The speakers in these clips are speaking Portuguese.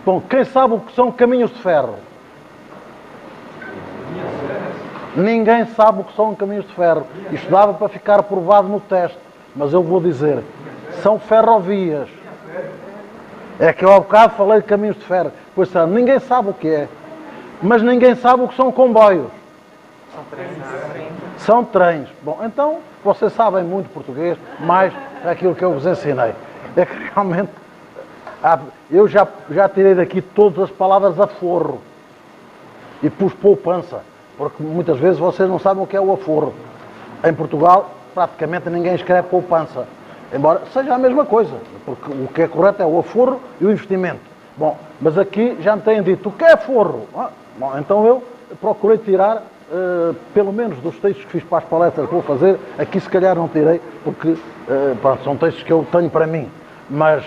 Bom, quem sabe o que são caminhos de ferro? Ninguém sabe o que são caminhos de ferro. Isto dava para ficar provado no teste, mas eu vou dizer, são ferrovias. É que eu há bocado falei de caminhos de ferro. Pois sabe, ninguém sabe o que é, mas ninguém sabe o que são comboios. São trens. São trens. Bom, então, vocês sabem muito português, mais aquilo que eu vos ensinei. É que realmente, eu já tirei daqui todas as palavras aforro e pus poupança, porque muitas vezes vocês não sabem o que é o aforro. Em Portugal, praticamente ninguém escreve poupança, embora seja a mesma coisa, porque o que é correto é o aforro e o investimento. Bom, mas aqui já me têm dito, o que é aforro? Bom, então eu procurei tirar, pelo menos dos textos que fiz para as palestras que vou fazer, aqui se calhar não tirei, porque pronto, são textos que eu tenho para mim. Mas,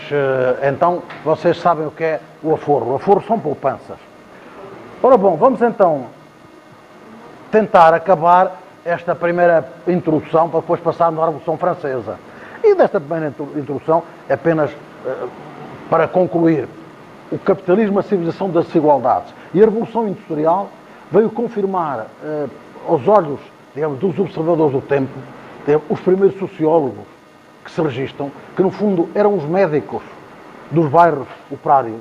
então, vocês sabem o que é o aforro. O aforro são poupanças. Ora bom, vamos então tentar acabar esta primeira introdução para depois passarmos à Revolução Francesa. E desta primeira introdução, apenas para concluir, o capitalismo, a civilização das desigualdades e a Revolução Industrial veio confirmar aos olhos, digamos, dos observadores do tempo, os primeiros sociólogos que se registram, que no fundo eram os médicos dos bairros operários,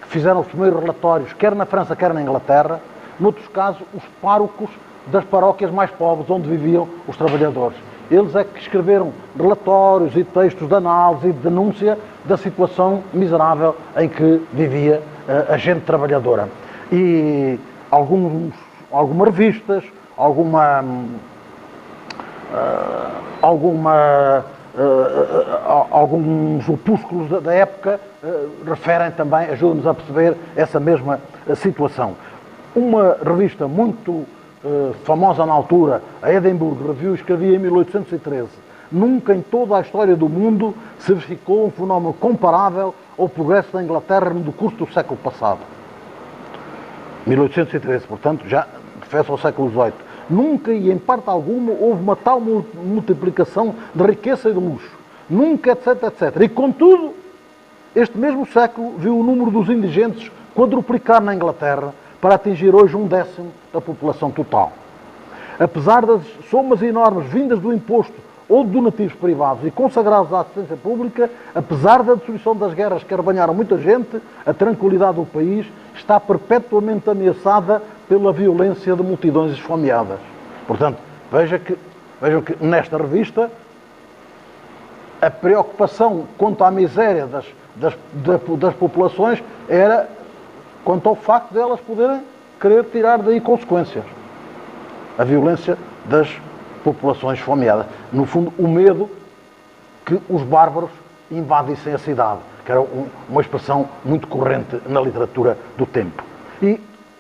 que fizeram os primeiros relatórios, quer na França, quer na Inglaterra, noutros casos, os párocos das paróquias mais pobres, onde viviam os trabalhadores. Eles é que escreveram relatórios e textos de análise e de denúncia da situação miserável em que vivia a gente trabalhadora. E algumas revistas, alguns opúsculos da época referem também, ajudam-nos a perceber essa mesma situação. Uma revista muito famosa na altura, a Edinburgh Review, escrevia em 1813: nunca em toda a história do mundo se verificou um fenómeno comparável ao progresso da Inglaterra no decurso do século passado. 1813, portanto, já refere-se ao século XVIII. Nunca e em parte alguma houve uma tal multiplicação de riqueza e de luxo. Nunca, etc, etc. E, contudo, este mesmo século viu o número dos indigentes quadruplicar na Inglaterra para atingir hoje 1/10 da população total. Apesar das somas enormes vindas do imposto ou de donativos privados e consagrados à assistência pública, apesar da destruição das guerras que arrebanharam muita gente, a tranquilidade do país está perpetuamente ameaçada pela violência de multidões esfomeadas. Portanto, vejam que nesta revista a preocupação quanto à miséria das populações era quanto ao facto de elas poderem querer tirar daí consequências. A violência das populações esfomeadas. No fundo, o medo que os bárbaros invadissem a cidade, que era uma expressão muito corrente na literatura do tempo. E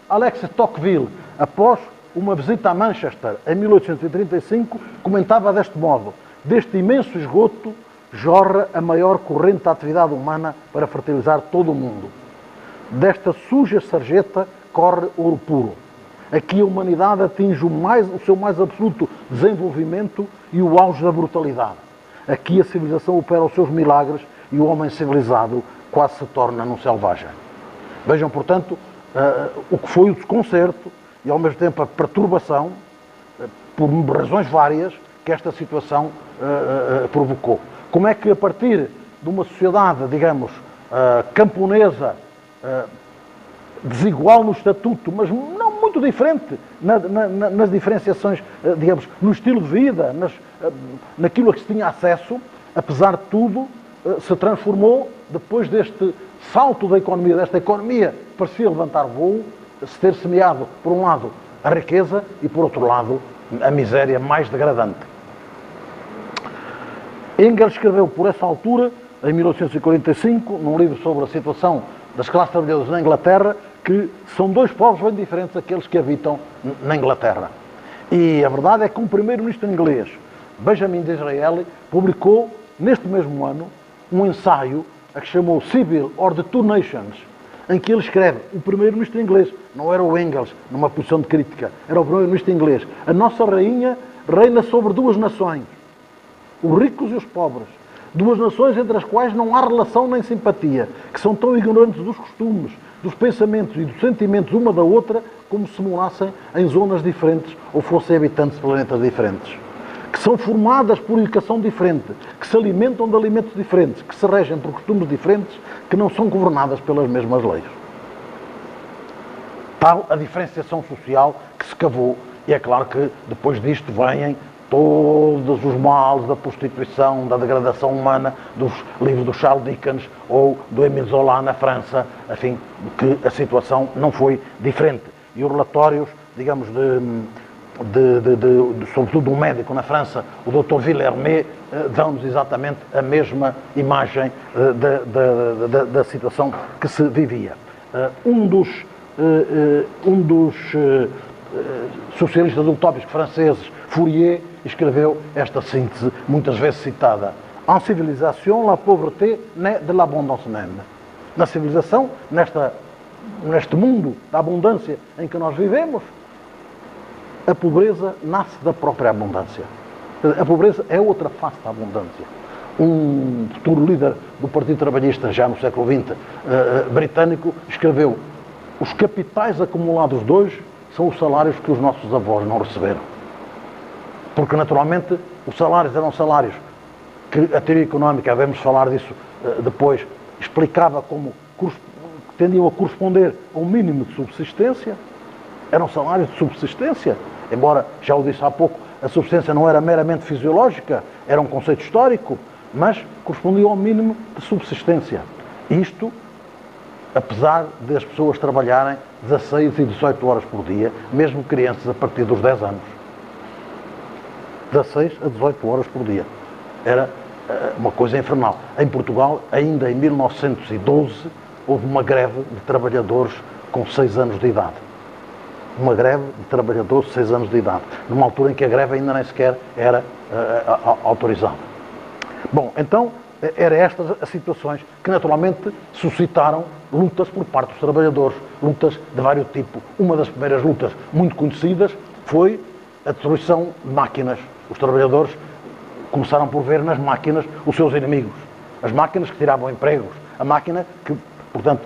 Alexis Tocqueville, após uma visita a Manchester em 1835, comentava deste modo: deste imenso esgoto jorra a maior corrente da atividade humana para fertilizar todo o mundo. Desta suja sarjeta corre ouro puro. Aqui a humanidade atinge o seu mais absoluto desenvolvimento e o auge da brutalidade. Aqui a civilização opera os seus milagres e o homem civilizado quase se torna num selvagem. Vejam, portanto, o que foi o desconcerto e, ao mesmo tempo, a perturbação, por razões várias, que esta situação provocou. Como é que, a partir de uma sociedade, digamos, camponesa, desigual no estatuto, mas não muito diferente nas diferenciações, digamos, no estilo de vida, naquilo a que se tinha acesso, apesar de tudo, se transformou, depois deste salto da economia, desta economia que parecia levantar voo, se ter semeado, por um lado, a riqueza e, por outro lado, a miséria mais degradante. Engels escreveu, por essa altura, em 1845, num livro sobre a situação das classes trabalhadoras na Inglaterra, que são dois povos bem diferentes daqueles que habitam na Inglaterra. E a verdade é que um primeiro-ministro inglês, Benjamin Disraeli, publicou, neste mesmo ano, um ensaio a que chamou Civil or the Two Nations, em que ele escreve: o primeiro-ministro inglês, não era o Engels, numa posição de crítica, era o primeiro-ministro inglês: a nossa rainha reina sobre duas nações, os ricos e os pobres. Duas nações entre as quais não há relação nem simpatia, que são tão ignorantes dos costumes, dos pensamentos e dos sentimentos uma da outra, como se morassem em zonas diferentes ou fossem habitantes de planetas diferentes. Que são formadas por educação diferente, que se alimentam de alimentos diferentes, que se regem por costumes diferentes, que não são governadas pelas mesmas leis. Tal a diferenciação social que se cavou, e é claro que depois disto vêm todos os males da prostituição, da degradação humana, dos livros do Charles Dickens ou do Émile Zola na França, enfim, que a situação não foi diferente. E os relatórios, digamos, sobretudo de um médico na França, o Dr. Villermé, dão-nos exatamente a mesma imagem da situação que se vivia. Um dos socialistas utópicos franceses, Fourier, escreveu esta síntese, muitas vezes citada. En civilisation, la pauvreté naît de l'abondance même. Na civilização, neste mundo da abundância em que nós vivemos, a pobreza nasce da própria abundância. A pobreza é outra face da abundância. Um futuro líder do Partido Trabalhista, já no século XX, britânico, escreveu: os capitais acumulados de hoje são os salários que os nossos avós não receberam. Porque, naturalmente, os salários eram salários que a teoria económica, devemos falar disso depois, explicava como tendiam a corresponder a um mínimo de subsistência. Eram salários de subsistência, embora, já o disse há pouco, a subsistência não era meramente fisiológica, era um conceito histórico, mas correspondia ao mínimo de subsistência. Isto, apesar de as pessoas trabalharem 16 e 18 horas por dia, mesmo crianças a partir dos 10 anos. 16 a 18 horas por dia. Era uma coisa infernal. Em Portugal, ainda em 1912, houve uma greve de trabalhadores com 6 anos de idade. Uma greve de trabalhadores de 6 anos de idade, numa altura em que a greve ainda nem sequer era autorizada. Bom, então, eram estas as situações que naturalmente suscitaram lutas por parte dos trabalhadores, lutas de vários tipos. Uma das primeiras lutas muito conhecidas foi a destruição de máquinas. Os trabalhadores começaram por ver nas máquinas os seus inimigos. As máquinas que tiravam empregos, a máquina que, portanto,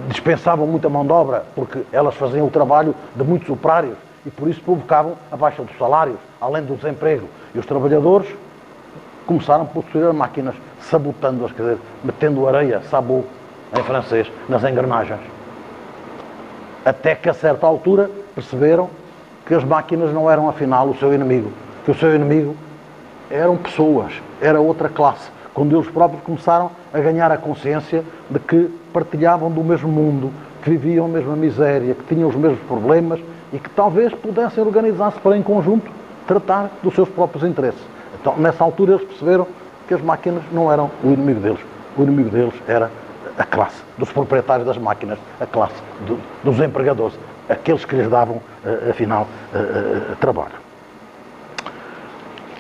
dispensavam muita mão de obra, porque elas faziam o trabalho de muitos operários e por isso provocavam a baixa dos salários, além do desemprego. E os trabalhadores começaram por destruir as máquinas, sabotando-as, quer dizer, metendo areia, sabot, em francês, nas engrenagens. Até que a certa altura perceberam que as máquinas não eram afinal o seu inimigo, que o seu inimigo eram pessoas, era outra classe, quando eles próprios começaram a ganhar a consciência de que partilhavam do mesmo mundo, que viviam a mesma miséria, que tinham os mesmos problemas e que talvez pudessem organizar-se para, em conjunto, tratar dos seus próprios interesses. Então, nessa altura, eles perceberam que as máquinas não eram o inimigo deles. O inimigo deles era a classe dos proprietários das máquinas, a classe dos empregadores, aqueles que lhes davam, afinal, trabalho.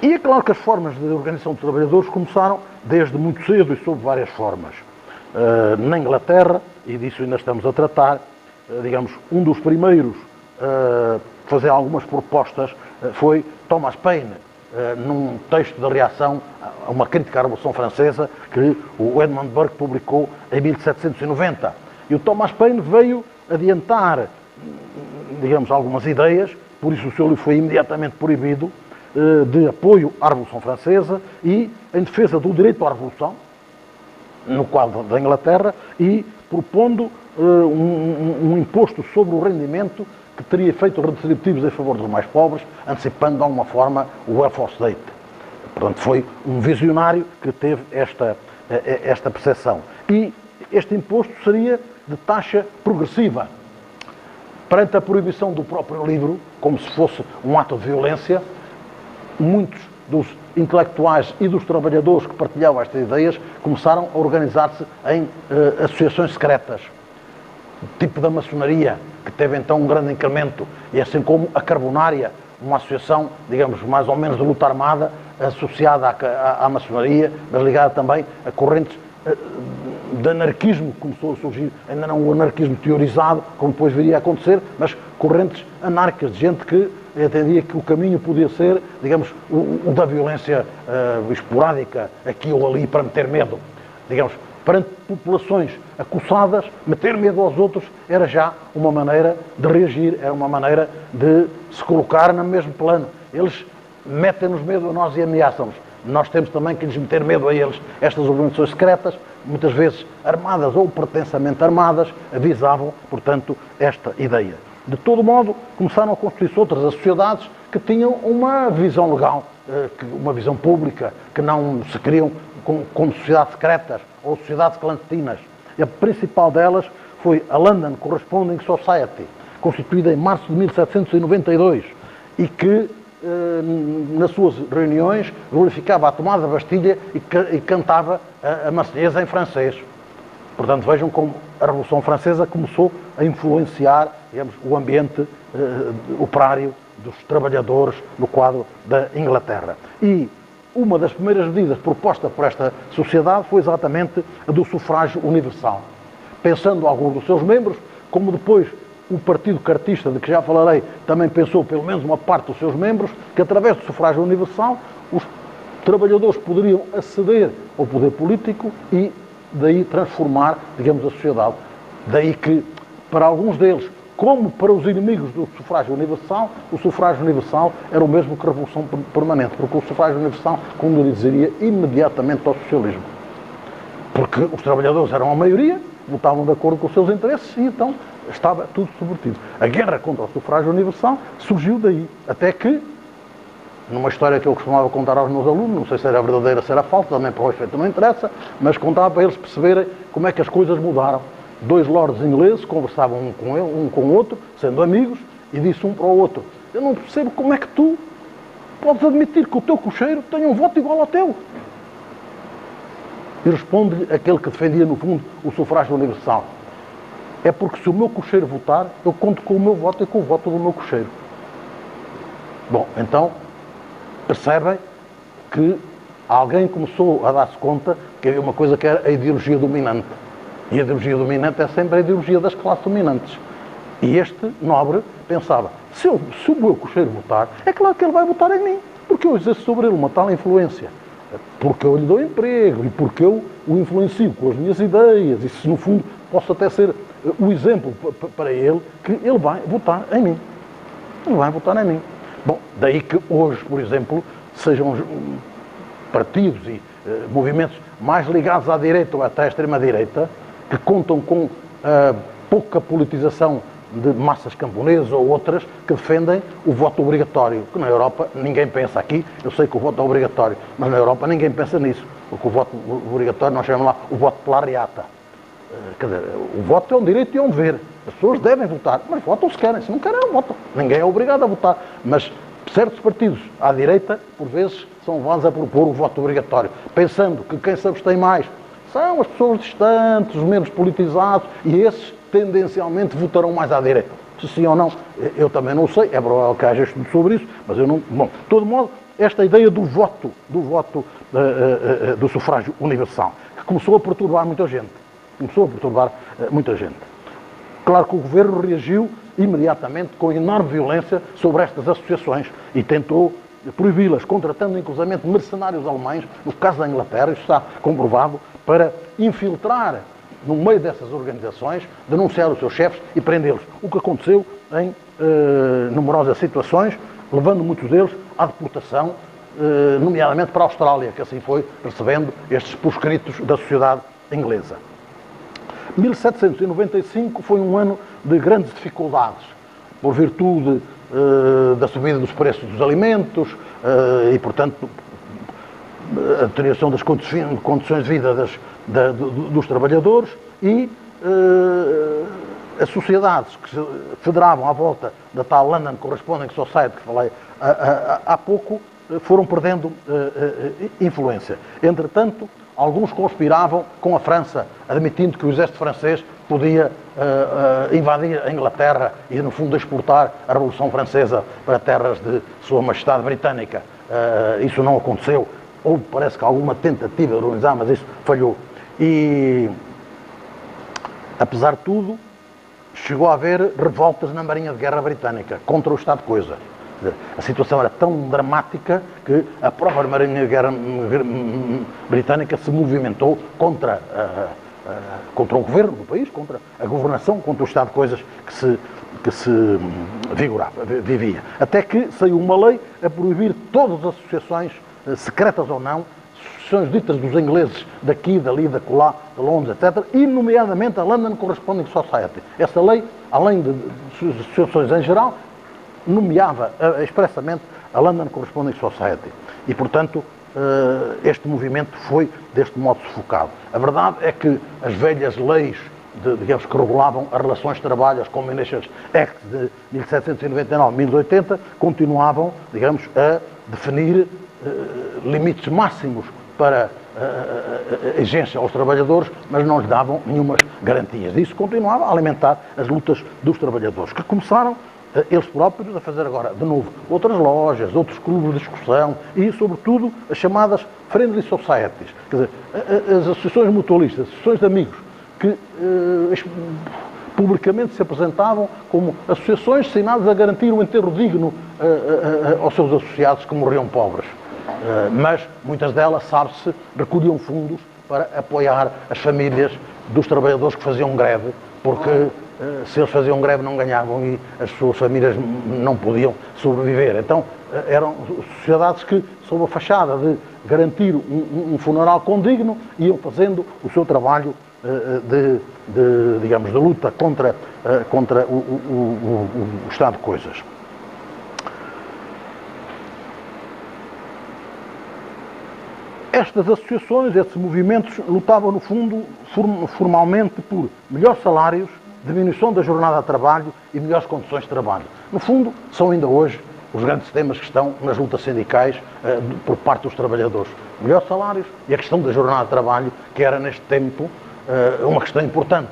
E é claro que as formas de organização dos trabalhadores começaram desde muito cedo e sob várias formas. Na Inglaterra, e disso ainda estamos a tratar, digamos, um dos primeiros a fazer algumas propostas foi Thomas Paine, num texto de reação a uma crítica à Revolução Francesa que o Edmund Burke publicou em 1790. E o Thomas Paine veio adiantar, digamos, algumas ideias, por isso o seu livro foi imediatamente proibido, de apoio à Revolução Francesa e em defesa do direito à Revolução, no quadro da Inglaterra, e propondo um imposto sobre o rendimento que teria efeitos redistributivos em favor dos mais pobres, antecipando de alguma forma o welfare state. Portanto, foi um visionário que teve esta percepção. E este imposto seria de taxa progressiva. Perante a proibição do próprio livro, como se fosse um ato de violência, muitos dos intelectuais e dos trabalhadores que partilhavam estas ideias começaram a organizar-se em associações secretas, tipo da maçonaria, que teve então um grande incremento, e assim como a Carbonária, uma associação, digamos, mais ou menos de luta armada, associada à maçonaria, mas ligada também a correntes de anarquismo que começou a surgir, ainda não o anarquismo teorizado, como depois viria a acontecer, mas correntes anárquicas, de gente que entendia que o caminho podia ser, digamos, o da violência esporádica, aqui ou ali, para meter medo. Digamos, perante populações acossadas, meter medo aos outros era já uma maneira de reagir, era uma maneira de se colocar no mesmo plano. Eles metem-nos medo a nós e ameaçam-nos. Nós temos também que lhes meter medo a eles. Estas organizações secretas, muitas vezes armadas ou pretensamente armadas, avisavam, portanto, esta ideia. De todo modo, começaram a construir-se outras sociedades que tinham uma visão legal, uma visão pública, que não se criam como sociedades secretas ou sociedades clandestinas. E a principal delas foi a London Corresponding Society, constituída em março de 1792 e que, nas suas reuniões, glorificava a tomada da Bastilha e cantava a Marselhesa em francês. Portanto, vejam como a Revolução Francesa começou a influenciar, digamos, o ambiente operário dos trabalhadores no quadro da Inglaterra. E uma das primeiras medidas propostas por esta sociedade foi exatamente a do sufrágio universal. Pensando alguns dos seus membros, como depois o Partido Cartista, de que já falarei, também pensou, pelo menos uma parte dos seus membros, que através do sufrágio universal os trabalhadores poderiam aceder ao poder político e daí transformar, digamos, a sociedade. Daí que, para alguns deles, como para os inimigos do sufrágio universal, o sufrágio universal era o mesmo que a Revolução Permanente, porque o sufrágio universal conduziria imediatamente ao socialismo. Porque os trabalhadores eram a maioria, votavam de acordo com os seus interesses e então estava tudo subvertido. A guerra contra o sufrágio universal surgiu daí, até que, numa história que eu costumava contar aos meus alunos, não sei se era verdadeira, se era falsa, também para o efeito não interessa, mas contava para eles perceberem como é que as coisas mudaram. Dois lords ingleses conversavam um com o outro, sendo amigos, e disse um para o outro: eu não percebo como é que tu podes admitir que o teu cocheiro tenha um voto igual ao teu. E responde-lhe aquele que defendia, no fundo, o sufrágio universal: é porque se o meu cocheiro votar, eu conto com o meu voto e com o voto do meu cocheiro. Bom, então, percebem que alguém começou a dar-se conta que havia uma coisa que era a ideologia dominante. E a ideologia dominante é sempre a ideologia das classes dominantes. E este nobre pensava: se o meu cocheiro votar, é claro que ele vai votar em mim, porque eu exerço sobre ele uma tal influência, porque eu lhe dou emprego e porque eu o influencio com as minhas ideias, e se no fundo posso até ser o exemplo para ele, que ele vai votar em mim. Ele vai votar em mim. Bom, daí que hoje, por exemplo, sejam partidos e movimentos mais ligados à direita ou até à extrema-direita, que contam com pouca politização de massas camponesas ou outras que defendem o voto obrigatório, que na Europa ninguém pensa. Aqui eu sei que o voto é obrigatório, mas na Europa ninguém pensa nisso, porque o voto obrigatório nós chamamos lá o voto pela reata. Quer dizer, o voto é um direito e é um dever. As pessoas devem votar, mas votam se querem. Se não querem, não votam. Ninguém é obrigado a votar. Mas certos partidos à direita, por vezes, são levados a propor o voto obrigatório, pensando que quem se abstém mais são as pessoas distantes, os menos politizados, e esses tendencialmente votarão mais à direita. Se sim ou não, eu também não sei, é provável que haja estudo sobre isso, mas eu não... Bom, de todo modo, esta ideia do voto do sufrágio universal, que começou a perturbar muita gente. Claro que o governo reagiu imediatamente com enorme violência sobre estas associações e tentou proibi-las, contratando inclusivamente mercenários alemães, no caso da Inglaterra, isso está comprovado, para infiltrar no meio dessas organizações, denunciar os seus chefes e prendê-los. O que aconteceu em numerosas situações, levando muitos deles à deportação, nomeadamente para a Austrália, que assim foi recebendo estes proscritos da sociedade inglesa. 1795 foi um ano de grandes dificuldades, por virtude da subida dos preços dos alimentos e, portanto, a deterioração das condições de vida dos trabalhadores e as sociedades que se federavam à volta da tal London Corresponding Society que falei há pouco foram perdendo influência. Entretanto, alguns conspiravam com a França, admitindo que o exército francês podia invadir a Inglaterra e, no fundo, exportar a Revolução Francesa para terras de Sua Majestade Britânica. Isso não aconteceu. Houve, parece que, alguma tentativa de organizar, mas isso falhou. E apesar de tudo, chegou a haver revoltas na Marinha de Guerra Britânica contra o estado de coisa. A situação era tão dramática que a própria Marinha de Guerra Britânica se movimentou contra o governo do país, contra a governação, contra o estado de coisas que se vivia. Até que saiu uma lei a proibir todas as associações, secretas ou não, associações ditas dos ingleses daqui, dali, da colá, de Londres, etc., e nomeadamente a London Corresponding Society. Essa lei, além de associações em geral, nomeava expressamente a London Corresponding Society. E, portanto, este movimento foi deste modo sufocado. A verdade é que as velhas leis, digamos, que regulavam as relações de trabalho, as Combinations Act de 1799-1880, continuavam, digamos, a definir limites máximos para a exigência aos trabalhadores, mas não lhes davam nenhumas garantias. Isso continuava a alimentar as lutas dos trabalhadores, que começaram eles próprios a fazer agora, de novo, outras lojas, outros clubes de discussão e, sobretudo, as chamadas Friendly Societies, quer dizer, as associações mutualistas, as associações de amigos, que publicamente se apresentavam como associações destinadas a garantir um enterro digno aos seus associados que morriam pobres. Mas muitas delas, sabe-se, recolhiam fundos para apoiar as famílias dos trabalhadores que faziam greve, porque se eles faziam greve não ganhavam e as suas famílias não podiam sobreviver. Então eram sociedades que, sob a fachada de garantir um funeral condigno, iam fazendo o seu trabalho digamos, de luta contra o estado de coisas. Estas associações, estes movimentos, lutavam, no fundo, formalmente por melhores salários, diminuição da jornada de trabalho e melhores condições de trabalho. No fundo, são ainda hoje os grandes temas que estão nas lutas sindicais por parte dos trabalhadores. Melhores salários e a questão da jornada de trabalho, que era, neste tempo, uma questão importante.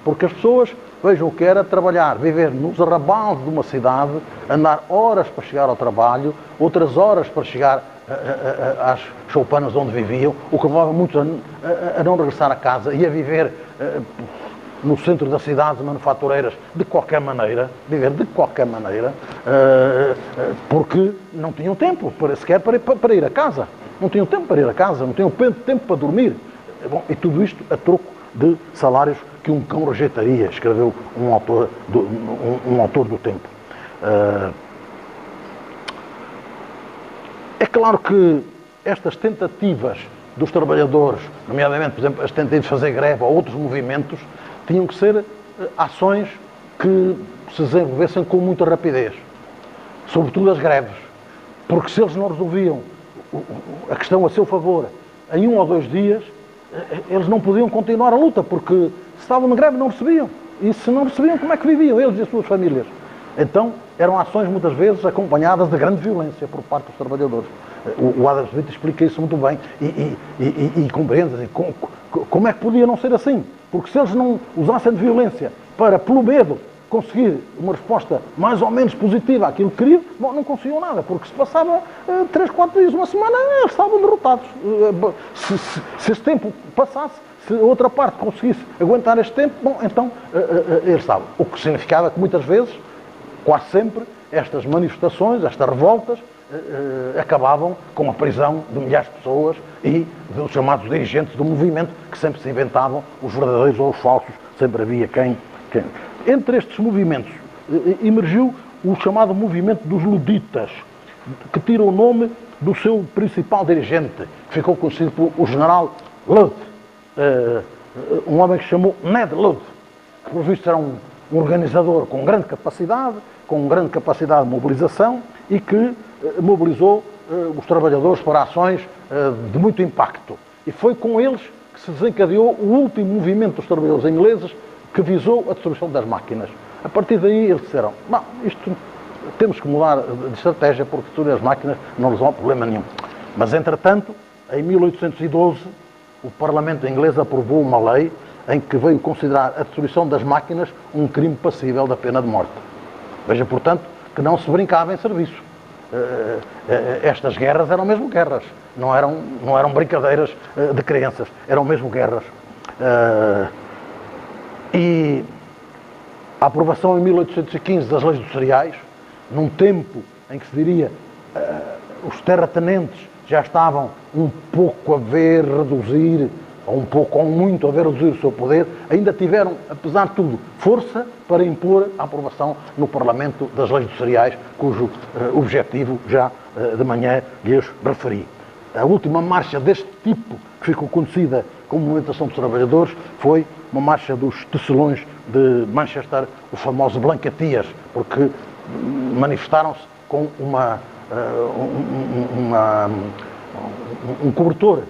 Porque as pessoas, vejam o que era trabalhar, viver nos arrabaldes de uma cidade, andar horas para chegar ao trabalho, outras horas para chegar às choupanas onde viviam, o que levava muitos a não regressar a casa e a viver no centro das cidades manufatureiras de qualquer maneira, viver de qualquer maneira, porque não tinham tempo sequer para ir a casa. Não tinham tempo para ir a casa, não tinham tempo para dormir. Bom, e tudo isto a troco de salários que um cão rejeitaria, escreveu um autor do tempo. É claro que estas tentativas dos trabalhadores, nomeadamente, por exemplo, as tentativas de fazer greve ou outros movimentos, tinham que ser ações que se desenvolvessem com muita rapidez. Sobretudo as greves. Porque se eles não resolviam a questão a seu favor em 1 ou 2 dias, eles não podiam continuar a luta, porque se estavam na greve não recebiam. E se não recebiam, como é que viviam eles e as suas famílias? Então, eram ações muitas vezes acompanhadas de grande violência por parte dos trabalhadores. O Adam Smith explica isso muito bem e compreende assim, como é que podia não ser assim? Porque se eles não usassem de violência para, pelo medo, conseguir uma resposta mais ou menos positiva àquilo que queriam, bom, não conseguiam nada, porque se passava 3, 4 dias, uma semana, eles estavam derrotados. Se esse tempo passasse, se a outra parte conseguisse aguentar este tempo, bom, então eles estavam. O que significava que muitas vezes, quase sempre, estas manifestações, estas revoltas, acabavam com a prisão de milhares de pessoas e dos chamados dirigentes do movimento, que sempre se inventavam os verdadeiros ou os falsos, sempre havia quem. Entre estes movimentos emergiu o chamado movimento dos luditas, que tira o nome do seu principal dirigente, que ficou conhecido por o general Ludd, um homem que se chamou Ned Ludd, que por visto era um organizador com grande capacidade de mobilização e que mobilizou os trabalhadores para ações de muito impacto. E foi com eles que se desencadeou o último movimento dos trabalhadores ingleses, que visou a destruição das máquinas. A partir daí eles disseram, não, isto temos que mudar de estratégia porque destruir as máquinas não resolve problema nenhum. Mas, entretanto, em 1812, o Parlamento inglês aprovou uma lei em que veio considerar a destruição das máquinas um crime passível da pena de morte. Veja, portanto, que não se brincava em serviço. Estas guerras eram mesmo guerras, não eram brincadeiras de crianças, eram mesmo guerras. E a aprovação em 1815 das leis dos cereais, num tempo em que se diria os terratenentes já estavam um pouco a ver reduzir, ou um pouco ou muito a ver reduzir o seu poder, ainda tiveram, apesar de tudo, força para impor a aprovação no Parlamento das leis dos cereais, cujo objetivo já de manhã lhes referi. A última marcha deste tipo, que ficou conhecida como Movimentação dos Trabalhadores, foi uma marcha dos tecelões de Manchester, os famosos Blanketias, porque manifestaram-se com um cobertor,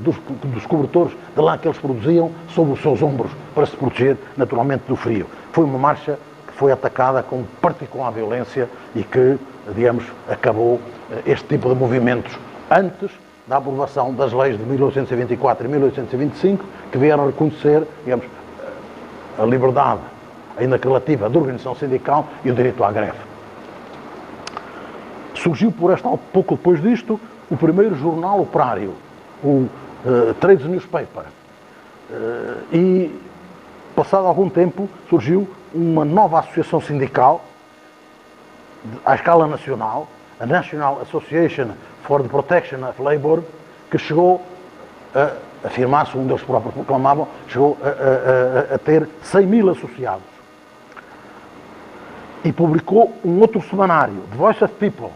dos cobertores de lã que eles produziam sobre os seus ombros para se proteger naturalmente do frio. Foi uma marcha que foi atacada com particular violência e que, digamos, acabou este tipo de movimentos antes da aprovação das leis de 1824 e 1825, que vieram reconhecer, digamos, a liberdade, ainda que relativa, da organização sindical e o direito à greve. Surgiu pouco depois disto, o primeiro jornal operário, o Trades Newspaper. E, passado algum tempo, surgiu uma nova associação sindical, à escala nacional, a National Association for the Protection of Labour, que chegou a afirmar, segundo eles próprios proclamavam, chegou a ter 100 mil associados. E publicou um outro semanário, The Voice of People,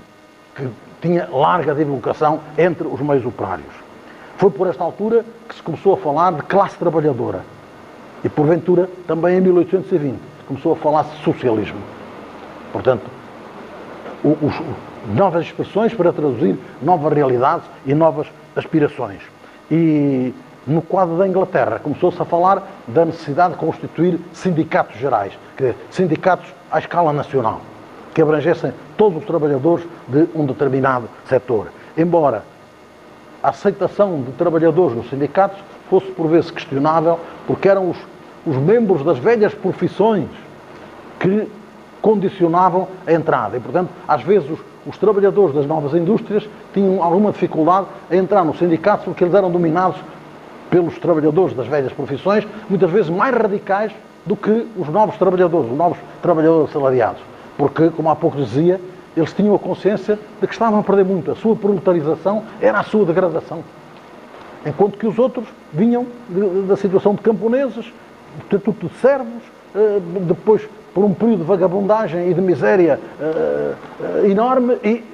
que tinha larga divulgação entre os meios operários. Foi por esta altura que se começou a falar de classe trabalhadora. E, porventura, também em 1820, começou a falar-se de socialismo. Portanto, novas expressões para traduzir novas realidades e novas aspirações. E no quadro da Inglaterra começou-se a falar da necessidade de constituir sindicatos gerais, sindicatos à escala nacional, que abrangessem todos os trabalhadores de um determinado setor. Embora a aceitação de trabalhadores nos sindicatos fosse por vezes questionável, porque eram os membros das velhas profissões que condicionavam a entrada. E, portanto, às vezes os trabalhadores das novas indústrias tinham alguma dificuldade a entrar nos sindicatos porque eles eram dominados pelos trabalhadores das velhas profissões, muitas vezes mais radicais do que os novos trabalhadores assalariados. Porque, como há pouco dizia, eles tinham a consciência de que estavam a perder muito. A sua proletarização era a sua degradação. Enquanto que os outros vinham da situação de camponeses, do estatuto de servos, depois por um período de vagabundagem e de miséria enorme e,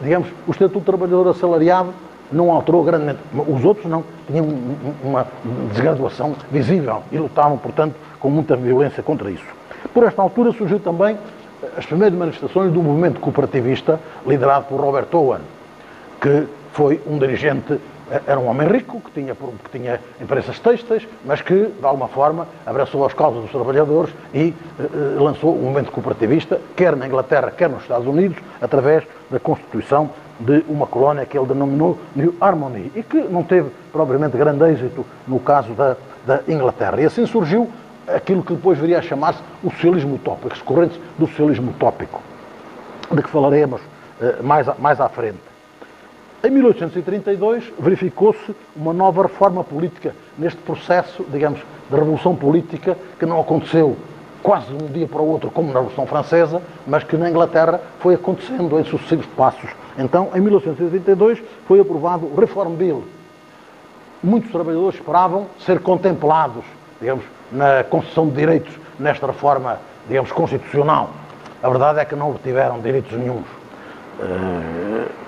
digamos, o estatuto de trabalhador assalariado não alterou grandemente. Os outros não, tinham uma desgraduação visível e lutavam, portanto, com muita violência contra isso. Por esta altura surgiu também as primeiras manifestações do movimento cooperativista liderado por Robert Owen, que foi um dirigente, era um homem rico, que tinha empresas têxteis, mas que, de alguma forma, abraçou as causas dos trabalhadores e lançou o movimento cooperativista, quer na Inglaterra, quer nos Estados Unidos, através da constituição de uma colónia que ele denominou New Harmony e que não teve, propriamente, grande êxito no caso da Inglaterra. E assim surgiu aquilo que depois viria a chamar-se o socialismo utópico, as correntes do socialismo utópico, de que falaremos mais à frente. Em 1832 verificou-se uma nova reforma política neste processo, digamos, de revolução política que não aconteceu quase de um dia para o outro como na Revolução Francesa, mas que na Inglaterra foi acontecendo em sucessivos passos. Então, em 1832 foi aprovado o Reform Bill. Muitos trabalhadores esperavam ser contemplados, digamos, na concessão de direitos nesta reforma, digamos, constitucional. A verdade é que não obtiveram direitos nenhuns.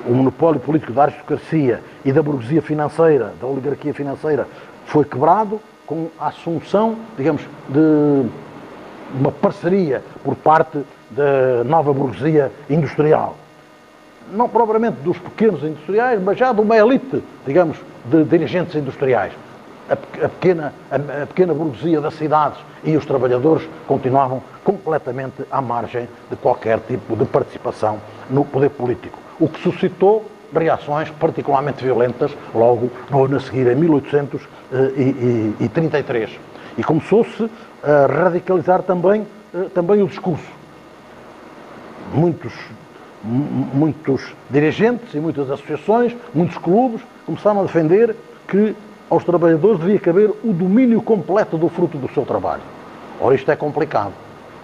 O monopólio político da aristocracia e da burguesia financeira, da oligarquia financeira, foi quebrado com a assunção, digamos, de uma parceria por parte da nova burguesia industrial. Não propriamente dos pequenos industriais, mas já de uma elite, digamos, de dirigentes industriais. A pequena burguesia das cidades e os trabalhadores continuavam completamente à margem de qualquer tipo de participação no poder político, o que suscitou reações particularmente violentas logo no ano a seguir, em 1833. E começou-se a radicalizar também o discurso. Muitos dirigentes e muitas associações, muitos clubes começaram a defender que aos trabalhadores devia caber o domínio completo do fruto do seu trabalho. Ora, isto é complicado,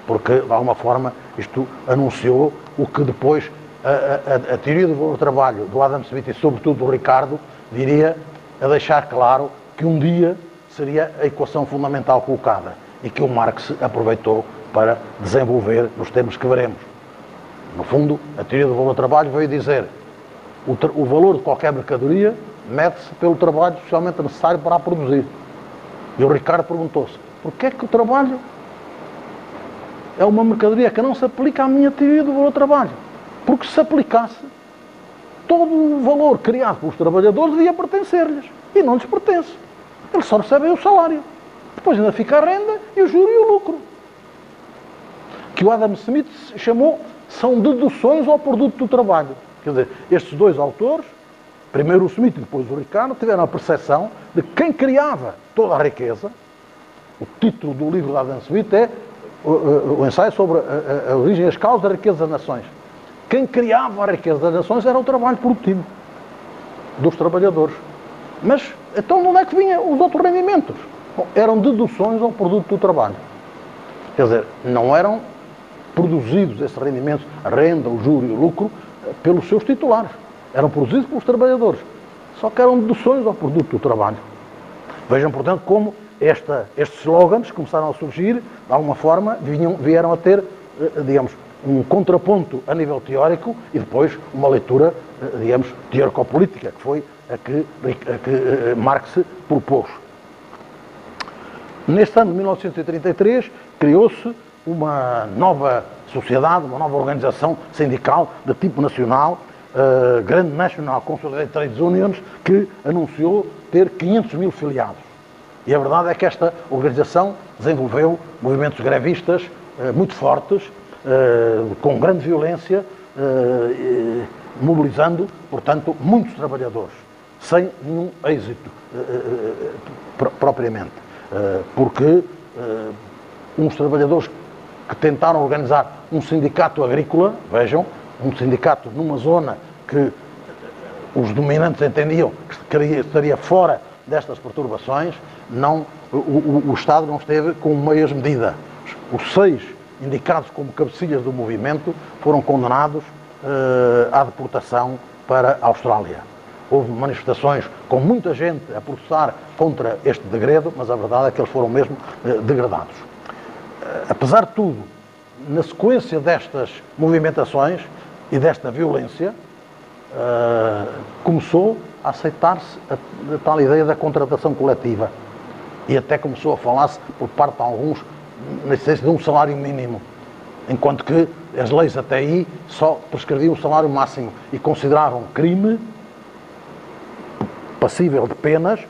porque, de alguma forma, isto anunciou o que depois a teoria do valor do trabalho do Adam Smith e, sobretudo, do Ricardo, viria a deixar claro que um dia seria a equação fundamental colocada e que o Marx aproveitou para desenvolver nos termos que veremos. No fundo, a teoria do valor do trabalho veio dizer o valor de qualquer mercadoria mede-se pelo trabalho socialmente necessário para a produzir. E o Ricardo perguntou-se, porquê é que o trabalho é uma mercadoria que não se aplica à minha teoria do valor do trabalho? Porque se aplicasse, todo o valor criado pelos trabalhadores devia pertencer-lhes. E não lhes pertence. Eles só recebem o salário. Depois ainda fica a renda e o juro e o lucro. Que o Adam Smith chamou são deduções ao produto do trabalho. Quer dizer, estes dois autores, primeiro o Smith e depois o Ricardo, tiveram a percepção de que quem criava toda a riqueza. O título do livro de Adam Smith é o ensaio sobre a origem e as causas da riqueza das nações. Quem criava a riqueza das nações era o trabalho produtivo dos trabalhadores. Mas, então, de onde é que vinham os outros rendimentos? Bom, eram deduções ao produto do trabalho. Quer dizer, não eram produzidos esses rendimentos, a renda, o juro e o lucro, pelos seus titulares. Eram produzidos pelos trabalhadores. Só que eram deduções ao produto do trabalho. Vejam, portanto, como estes slogans começaram a surgir, de alguma forma, vieram a ter, digamos, um contraponto a nível teórico e depois uma leitura, digamos, teórico-política, que foi a que Marx propôs. Neste ano de 1933, criou-se uma nova sociedade, uma nova organização sindical de tipo nacional, Grand National Consolidated Trades Unions, que anunciou ter 500 mil filiados. E a verdade é que esta organização desenvolveu movimentos grevistas muito fortes, com grande violência, mobilizando, portanto, muitos trabalhadores, sem nenhum êxito propriamente. Porque uns trabalhadores que tentaram organizar um sindicato agrícola, vejam, um sindicato numa zona que os dominantes entendiam que estaria fora destas perturbações, o Estado não esteve com meias medidas. Os 6 indicados como cabecilhas do movimento foram condenados à deportação para a Austrália. Houve manifestações com muita gente a protestar contra este degredo, mas a verdade é que eles foram mesmo degradados. Apesar de tudo, na sequência destas movimentações e desta violência, começou a aceitar-se a tal ideia da contratação coletiva e até começou a falar-se por parte de alguns na existência de um salário mínimo, enquanto que as leis até aí só prescreviam o salário máximo e consideravam crime passível de penas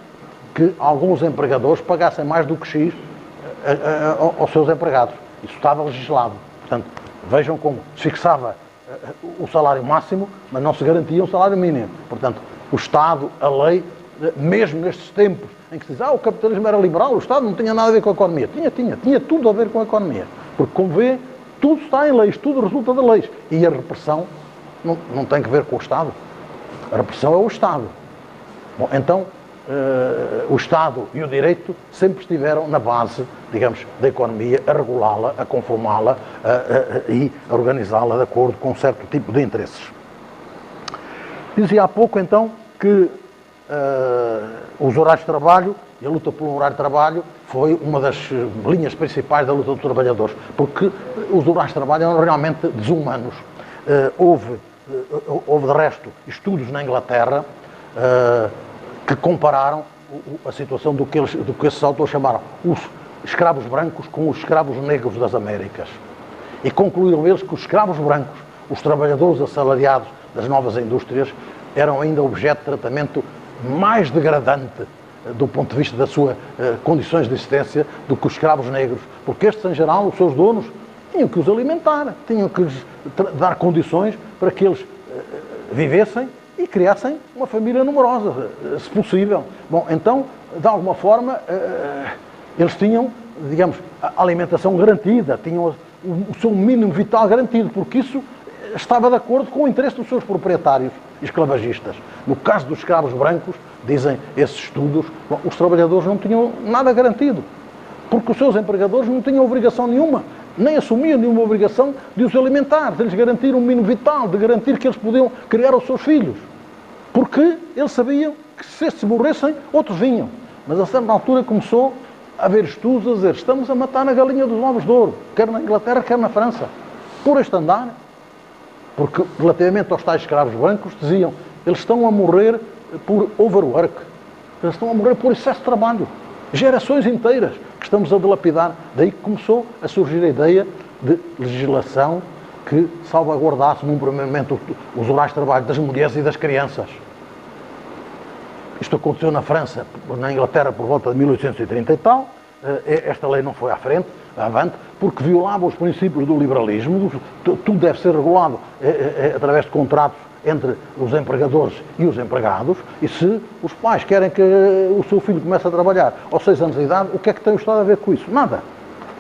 que alguns empregadores pagassem mais do que X aos seus empregados. Isso estava legislado. Portanto, vejam como se fixava o salário máximo, mas não se garantia um salário mínimo. Portanto, o Estado, a lei, mesmo nestes tempos em que se diz o capitalismo era liberal, o Estado não tinha nada a ver com a economia. Tinha tudo a ver com a economia. Porque, como vê, tudo está em leis, tudo resulta de leis. E a repressão não tem que ver com o Estado. A repressão é o Estado. Bom, então, o Estado e o direito sempre estiveram na base, digamos, da economia, a regulá-la, a conformá-la e a organizá-la de acordo com um certo tipo de interesses. Dizia há pouco, então, que os horários de trabalho e a luta pelo horário de trabalho foi uma das linhas principais da luta dos trabalhadores, porque os horários de trabalho eram realmente desumanos. Houve, de resto, estudos na Inglaterra que compararam a situação do que esses autores chamaram os escravos brancos com os escravos negros das Américas. E concluíram eles que os escravos brancos, os trabalhadores assalariados das novas indústrias, eram ainda objeto de tratamento mais degradante do ponto de vista das suas condições de existência do que os escravos negros, porque estes, em geral, os seus donos, tinham que os alimentar, tinham que lhes dar condições para que eles vivessem e criassem uma família numerosa, se possível. Bom, então, de alguma forma, eles tinham, digamos, a alimentação garantida, tinham o seu mínimo vital garantido, porque isso estava de acordo com o interesse dos seus proprietários esclavagistas. No caso dos escravos brancos, dizem esses estudos, bom, os trabalhadores não tinham nada garantido, porque os seus empregadores não tinham obrigação nenhuma, nem assumiam nenhuma obrigação de os alimentar, de lhes garantir um mínimo vital, de garantir que eles podiam criar os seus filhos, porque eles sabiam que se estes morressem, outros vinham. Mas a certa altura começou a haver estudos a dizer, estamos a matar a galinha dos ovos de ouro, quer na Inglaterra, quer na França, por este andar. Porque, relativamente aos tais escravos brancos, diziam, eles estão a morrer por overwork, eles estão a morrer por excesso de trabalho. Gerações inteiras que estamos a dilapidar. Daí que começou a surgir a ideia de legislação que salvaguardasse, num primeiro momento, os horários de trabalho das mulheres e das crianças. Isto aconteceu na França, na Inglaterra, por volta de 1830 e tal. Esta lei não foi avante, porque violava os princípios do liberalismo. Tudo deve ser regulado através de contratos entre os empregadores e os empregados, e se os pais querem que o seu filho comece a trabalhar aos 6 anos de idade, o que é que tem o Estado a ver com isso? Nada.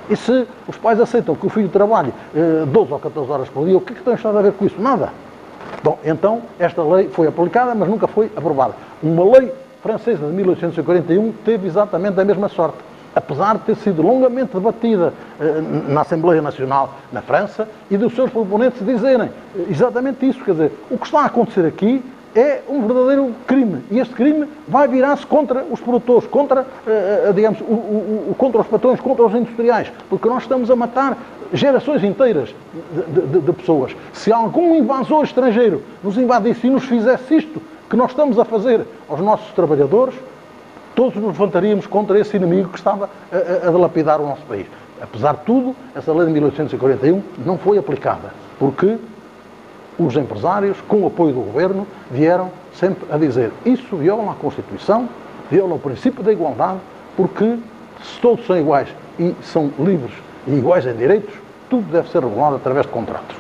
E se os pais aceitam que o filho trabalhe 12 ou 14 horas por dia, o que é que tem o Estado a ver com isso? Nada. Bom, então esta lei foi aplicada, mas nunca foi aprovada. Uma lei francesa de 1841 teve exatamente a mesma sorte. Apesar de ter sido longamente debatida na Assembleia Nacional na França e dos seus proponentes dizerem exatamente isso, quer dizer, o que está a acontecer aqui é um verdadeiro crime, e este crime vai virar-se contra os produtores, contra, digamos, contra os patrões, contra os industriais, porque nós estamos a matar gerações inteiras de pessoas. Se algum invasor estrangeiro nos invadisse e nos fizesse isto que nós estamos a fazer aos nossos trabalhadores, todos nos levantaríamos contra esse inimigo que estava a dilapidar o nosso país. Apesar de tudo, essa lei de 1841 não foi aplicada, porque os empresários, com o apoio do governo, vieram sempre a dizer isso viola a Constituição, viola o princípio da igualdade, porque se todos são iguais e são livres e iguais em direitos, tudo deve ser regulado através de contratos.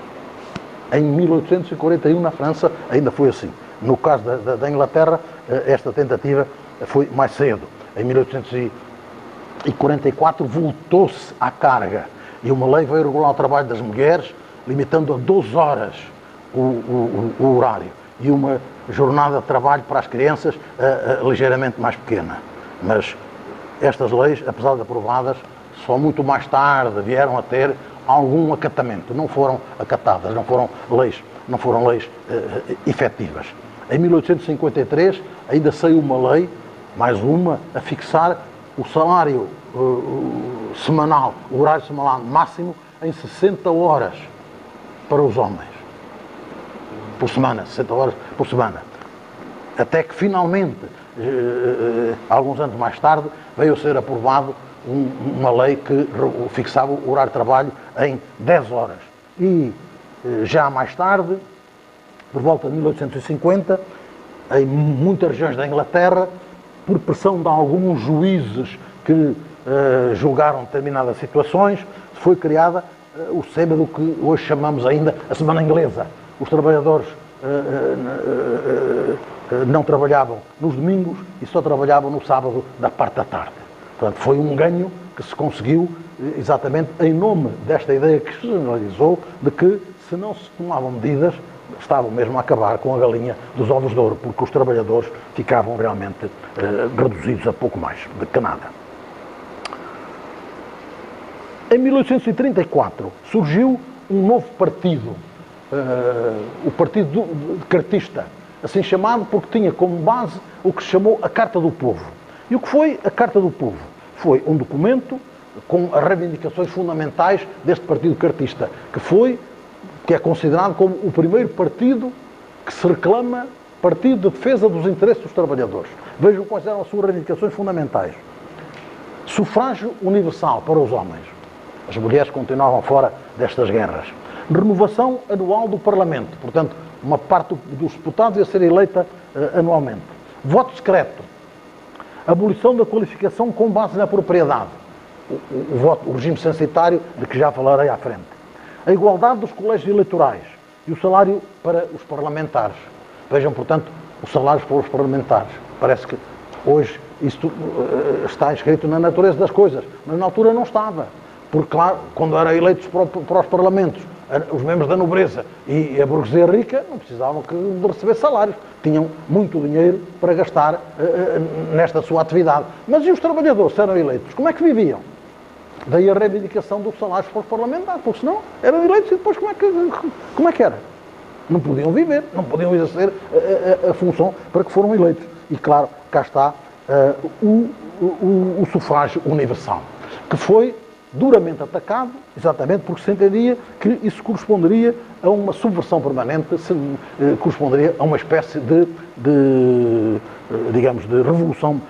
Em 1841, na França, ainda foi assim. No caso da Inglaterra, esta tentativa foi mais cedo. Em 1844 voltou-se à carga e uma lei veio regular o trabalho das mulheres, limitando a 12 horas o horário e uma jornada de trabalho para as crianças ligeiramente mais pequena. Mas estas leis, apesar de aprovadas, só muito mais tarde vieram a ter algum acatamento. Não foram acatadas, não foram leis efetivas. Em 1853 ainda saiu uma lei, mais uma, a fixar o salário semanal, o horário semanal máximo em 60 horas para os homens. Por semana, 60 horas por semana. Até que finalmente, alguns anos mais tarde, veio a ser aprovado uma lei que fixava o horário de trabalho em 10 horas. E já mais tarde, por volta de 1850, em muitas regiões da Inglaterra, por pressão de alguns juízes que julgaram determinadas situações, foi criada o sistema do que hoje chamamos ainda a Semana Inglesa. Os trabalhadores não trabalhavam nos domingos e só trabalhavam no sábado da parte da tarde. Portanto, foi um ganho que se conseguiu exatamente em nome desta ideia que se generalizou de que, se não se tomavam medidas, estavam mesmo a acabar com a galinha dos ovos de ouro, porque os trabalhadores ficavam realmente reduzidos a pouco mais de que nada. Em 1834 surgiu um novo partido, o Partido Cartista, assim chamado porque tinha como base o que se chamou a Carta do Povo. E o que foi a Carta do Povo? Foi um documento com as reivindicações fundamentais deste Partido Cartista, que é considerado como o primeiro partido que se reclama partido de defesa dos interesses dos trabalhadores. Vejam quais eram as suas reivindicações fundamentais. Sufrágio universal para os homens. As mulheres continuavam fora destas guerras. Renovação anual do Parlamento. Portanto, uma parte dos deputados ia ser eleita anualmente. Voto secreto. Abolição da qualificação com base na propriedade. O regime censitário, de que já falarei à frente. A igualdade dos colégios eleitorais e o salário para os parlamentares. Vejam, portanto, os salários para os parlamentares. Parece que hoje isto está escrito na natureza das coisas, mas na altura não estava. Porque, claro, quando eram eleitos para os parlamentos, os membros da nobreza e a burguesia rica não precisavam de receber salários. Tinham muito dinheiro para gastar nesta sua atividade. Mas e os trabalhadores, se eram eleitos, como é que viviam? Daí a reivindicação dos salários para os parlamentares, porque senão eram eleitos e depois como é que era? Não podiam viver, não podiam exercer a função para que foram eleitos. E claro, cá está o sufrágio universal, que foi duramente atacado, exatamente porque se entendia que isso corresponderia a uma subversão permanente, corresponderia a uma espécie digamos, de revolução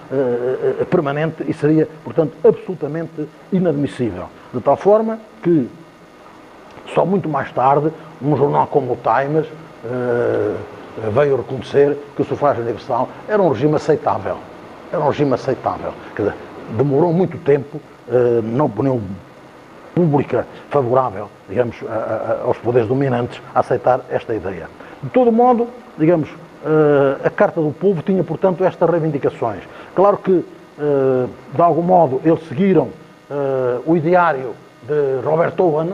permanente e seria, portanto, absolutamente inadmissível. De tal forma que, só muito mais tarde, um jornal como o Times veio reconhecer que o sufrágio universal era um regime aceitável. Era um regime aceitável. Quer dizer, demorou muito tempo na opinião pública favorável, digamos, aos poderes dominantes a aceitar esta ideia. De todo modo, digamos, a Carta do Povo tinha, portanto, estas reivindicações. Claro que, de algum modo, eles seguiram o ideário de Robert Owen,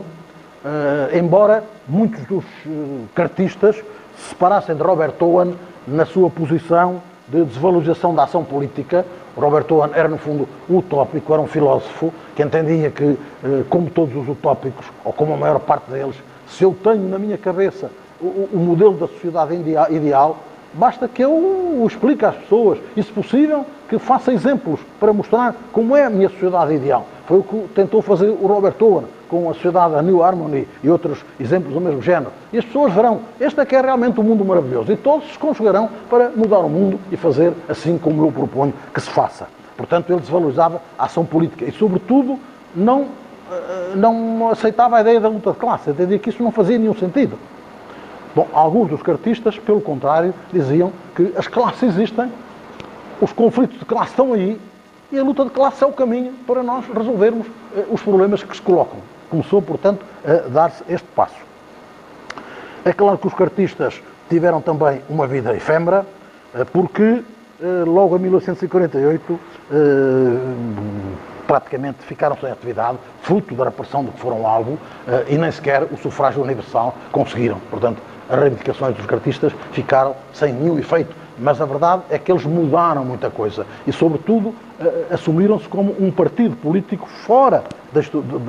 embora muitos dos cartistas se separassem de Robert Owen na sua posição de desvalorização da ação política. Robert Owen era, no fundo, um utópico, era um filósofo que entendia que, como todos os utópicos, ou como a maior parte deles, se eu tenho na minha cabeça o modelo da sociedade ideal, basta que eu o explique às pessoas e, se possível, que faça exemplos para mostrar como é a minha sociedade ideal. Foi o que tentou fazer o Robert Owen com a sociedade, a New Harmony e outros exemplos do mesmo género. E as pessoas verão, este é que é realmente um mundo maravilhoso. E todos se conjugarão para mudar o mundo e fazer assim como eu proponho que se faça. Portanto, ele desvalorizava a ação política e, sobretudo, não aceitava a ideia da luta de classe. Entendia que isso não fazia nenhum sentido. Bom, alguns dos cartistas, pelo contrário, diziam que as classes existem, os conflitos de classe estão aí e a luta de classe é o caminho para nós resolvermos os problemas que se colocam. Começou, portanto, a dar-se este passo. É claro que os cartistas tiveram também uma vida efêmera, porque logo em 1848 praticamente ficaram sem atividade, fruto da repressão de que foram alvo, e nem sequer o sufrágio universal conseguiram. Portanto, as reivindicações dos cartistas ficaram sem nenhum efeito, mas a verdade é que eles mudaram muita coisa e, sobretudo, assumiram-se como um partido político fora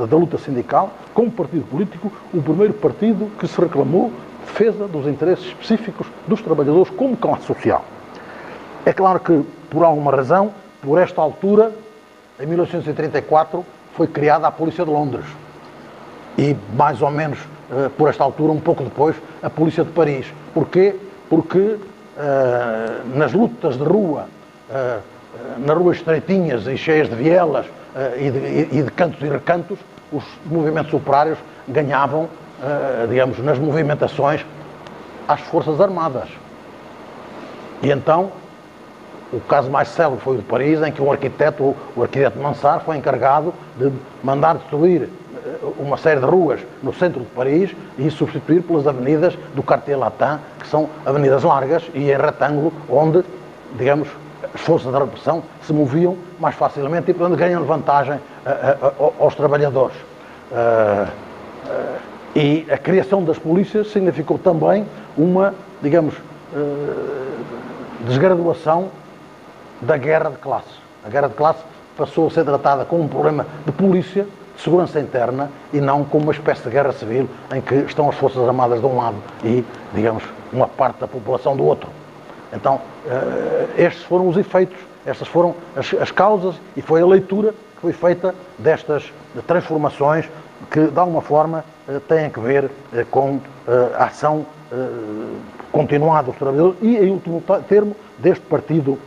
da luta sindical, como partido político, o primeiro partido que se reclamou defesa dos interesses específicos dos trabalhadores como classe social. É claro que, por alguma razão, por esta altura, em 1834, foi criada a Polícia de Londres. E, mais ou menos, por esta altura, um pouco depois, a Polícia de Paris. Porquê? Porque nas lutas de rua, nas ruas estreitinhas e cheias de vielas e de cantos e recantos, os movimentos operários ganhavam, digamos, nas movimentações às Forças Armadas. E então, o caso mais célebre foi o de Paris, em que o arquiteto Mansart foi encarregado de mandar destruir uma série de ruas no centro de Paris e substituir pelas avenidas do Quartier Latin, que são avenidas largas e em retângulo, onde, digamos, as forças da repressão se moviam mais facilmente e, portanto, ganham vantagem aos trabalhadores. E a criação das polícias significou também uma, digamos, desgraduação da guerra de classe. A guerra de classe passou a ser tratada como um problema de polícia, de segurança interna, e não como uma espécie de guerra civil em que estão as forças armadas de um lado e, digamos, uma parte da população do outro. Então, estes foram os efeitos, estas foram as causas e foi a leitura que foi feita destas transformações que, de alguma forma, têm a ver com a ação continuada dos trabalhadores e, em último termo, deste partido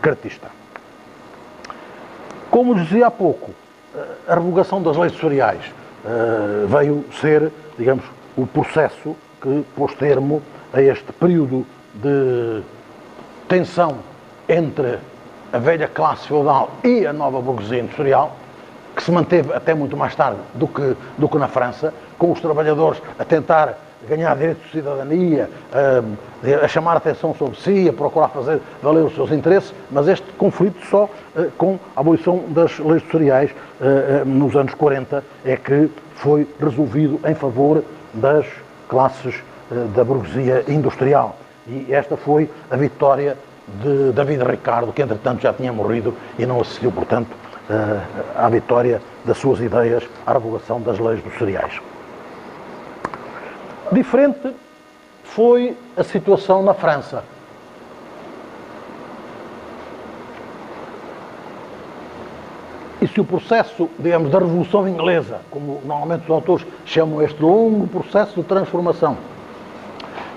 cartista. Como dizia há pouco, a revogação das leis sociais veio ser, digamos, o processo que pôs termo a este período de tensão entre a velha classe feudal e a nova burguesia industrial, que se manteve até muito mais tarde do que na França, com os trabalhadores a tentar ganhar direito de cidadania, a chamar a atenção sobre si, a procurar fazer valer os seus interesses, mas este conflito só com a abolição das leis sociais nos anos 40 é que foi resolvido em favor das classes da burguesia industrial. E esta foi a vitória de David Ricardo, que entretanto já tinha morrido e não assistiu, portanto, à vitória das suas ideias à revogação das leis dos cereais. Diferente foi a situação na França. E se o processo, digamos, da Revolução Inglesa, como normalmente os autores chamam este longo processo de transformação,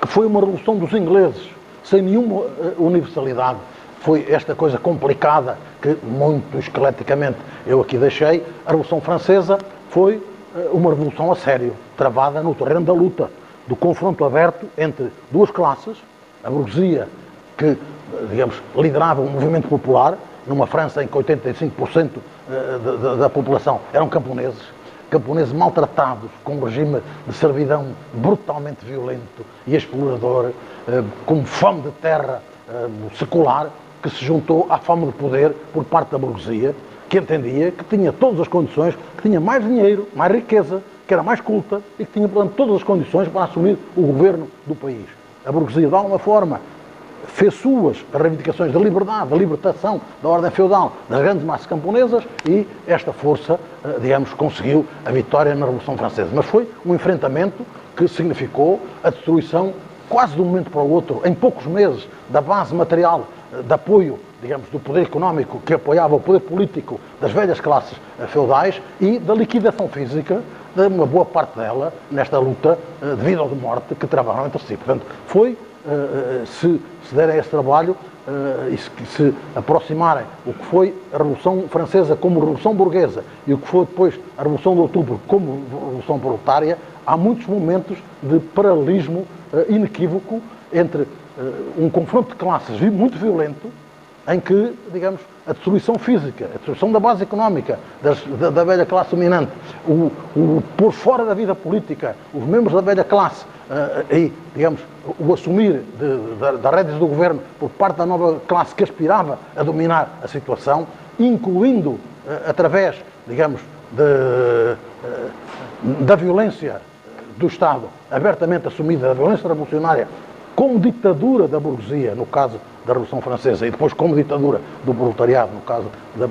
que foi uma revolução dos ingleses, sem nenhuma universalidade, foi esta coisa complicada que, muito esqueleticamente, eu aqui deixei, a Revolução Francesa foi uma revolução a sério, travada no terreno da luta, do confronto aberto entre duas classes, a burguesia, que, digamos, liderava um movimento popular, numa França em que 85% da população eram camponeses maltratados, com um regime de servidão brutalmente violento e explorador, com fome de terra secular, que se juntou à fome de poder por parte da burguesia, que entendia que tinha todas as condições, que tinha mais dinheiro, mais riqueza, que era mais culta e que tinha, portanto, todas as condições para assumir o governo do país. A burguesia, de alguma forma, fez suas as reivindicações da liberdade, da libertação da ordem feudal das grandes massas camponesas e esta força, digamos, conseguiu a vitória na Revolução Francesa. Mas foi um enfrentamento que significou a destruição, quase de um momento para o outro, em poucos meses, da base material de apoio, digamos, do poder económico que apoiava o poder político das velhas classes feudais e da liquidação física de uma boa parte dela nesta luta de vida ou de morte que travaram entre si. Portanto, foi, se derem esse trabalho e se aproximarem o que foi a Revolução Francesa como Revolução Burguesa e o que foi depois a Revolução de Outubro como Revolução Proletária, há muitos momentos de paralelismo inequívoco entre um confronto de classes muito violento, em que, digamos, a destruição física, a destruição da base económica, da velha classe dominante, o pôr fora da vida política os membros da velha classe e, digamos, o assumir das rédeas do governo por parte da nova classe que aspirava a dominar a situação, incluindo através, digamos, da violência do Estado abertamente assumida, da violência revolucionária, como ditadura da burguesia, no caso da Revolução Francesa, e depois como ditadura do proletariado, no caso da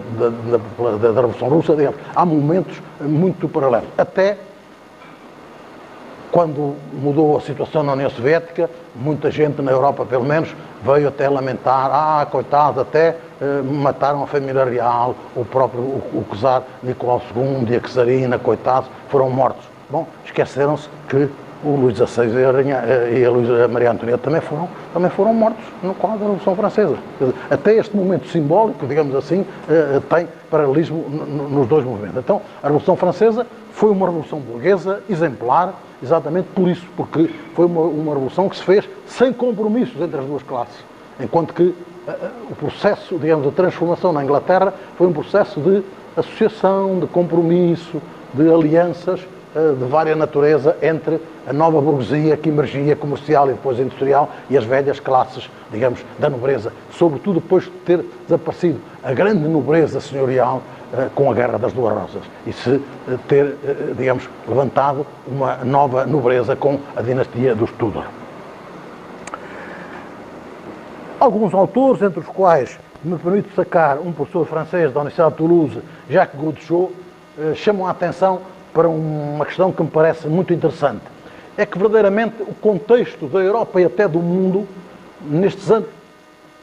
Revolução Russa, digamos, há momentos muito paralelos. Até quando mudou a situação na União Soviética, muita gente na Europa, pelo menos, veio até lamentar, coitados, até mataram a família real, o próprio o czar Nicolau II e a czarina, coitados, foram mortos. Bom, esqueceram-se que o Luís XVI e a Maria Antonieta também foram mortos no quadro da Revolução Francesa. Até este momento simbólico, digamos assim, tem paralelismo nos dois movimentos. Então, a Revolução Francesa foi uma revolução burguesa exemplar, exatamente por isso, porque foi uma revolução que se fez sem compromissos entre as duas classes, enquanto que o processo, digamos, de transformação na Inglaterra foi um processo de associação, de compromisso, de alianças de vária natureza entre a nova burguesia que emergia, comercial e depois industrial, e as velhas classes, digamos, da nobreza, sobretudo depois de ter desaparecido a grande nobreza senhorial com a Guerra das Duas Rosas e se ter, digamos, levantado uma nova nobreza com a dinastia dos Tudor. Alguns autores, entre os quais me permito sacar um professor francês da Universidade de Toulouse, Jacques Godechaux, chamam a atenção para uma questão que me parece muito interessante. É que, verdadeiramente, o contexto da Europa e até do mundo, nestes anos,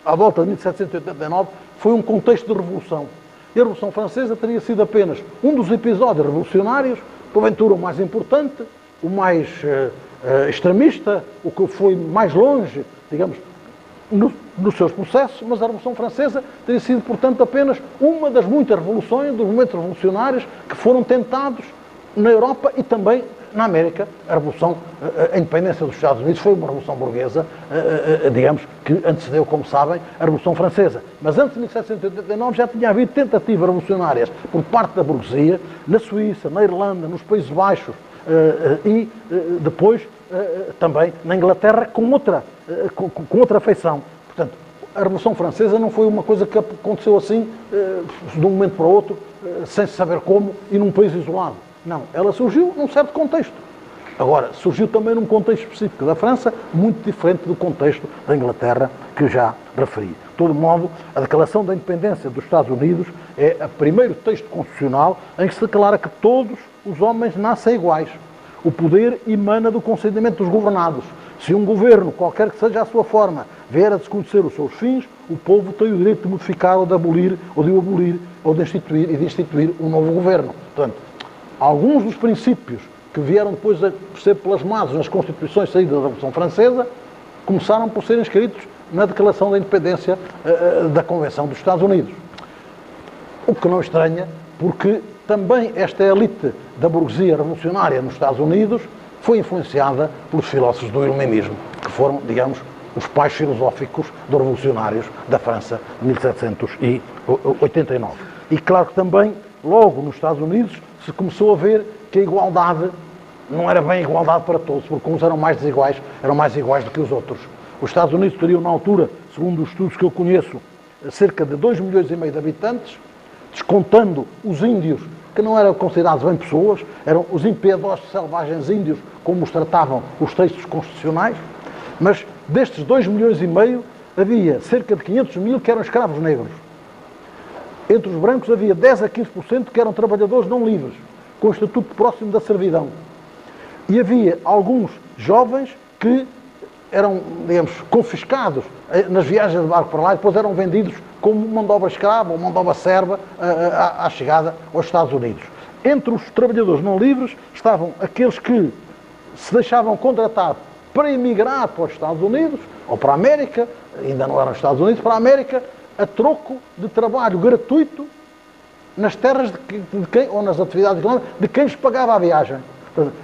à volta de 1789, foi um contexto de revolução. E a Revolução Francesa teria sido apenas um dos episódios revolucionários, porventura o mais importante, o mais extremista, o que foi mais longe, digamos, nos seus processos, mas a Revolução Francesa teria sido, portanto, apenas uma das muitas revoluções, dos movimentos revolucionários que foram tentados na Europa e também na América. A Revolução, a independência dos Estados Unidos foi uma revolução burguesa, digamos, que antecedeu, como sabem, a Revolução Francesa. Mas antes de 1789 já tinha havido tentativas revolucionárias por parte da burguesia, na Suíça, na Irlanda, nos Países Baixos e depois também na Inglaterra com outra feição. Portanto, a Revolução Francesa não foi uma coisa que aconteceu assim, de um momento para o outro, sem se saber como, e num país isolado. Não, ela surgiu num certo contexto. Agora, surgiu também num contexto específico da França, muito diferente do contexto da Inglaterra, que já referi. De todo modo, a Declaração da Independência dos Estados Unidos é o primeiro texto constitucional em que se declara que todos os homens nascem iguais. O poder emana do consentimento dos governados. Se um governo, qualquer que seja a sua forma, vier a desconhecer os seus fins, o povo tem o direito de modificar ou de abolir, ou de o abolir, ou de instituir um novo governo. Portanto, alguns dos princípios que vieram depois a ser plasmados nas constituições saídas da Revolução Francesa, começaram por serem escritos na Declaração da Independência da Convenção dos Estados Unidos. O que não estranha, porque também esta elite da burguesia revolucionária nos Estados Unidos foi influenciada pelos filósofos do Iluminismo, que foram, digamos, os pais filosóficos dos revolucionários da França de 1789. E claro que também, logo nos Estados Unidos, se começou a ver que a igualdade não era bem igualdade para todos, porque uns eram mais desiguais, eram mais iguais do que os outros. Os Estados Unidos teriam, na altura, segundo os estudos que eu conheço, cerca de 2,5 milhões de habitantes, descontando os índios, que não eram considerados bem pessoas, eram os impiedosos selvagens índios, como os tratavam os textos constitucionais, mas destes 2,5 milhões, havia cerca de 500 mil que eram escravos negros. Entre os brancos havia 10 a 15% que eram trabalhadores não livres, com o estatuto próximo da servidão. E havia alguns jovens que eram, digamos, confiscados nas viagens de barco para lá e depois eram vendidos como mão de obra escrava ou mão de obra serva à chegada aos Estados Unidos. Entre os trabalhadores não livres estavam aqueles que se deixavam contratar para emigrar para os Estados Unidos ou para a América, ainda não eram os Estados Unidos, para a América, a troco de trabalho gratuito nas terras de quem, ou nas atividades económicas de quem lhes pagava a viagem.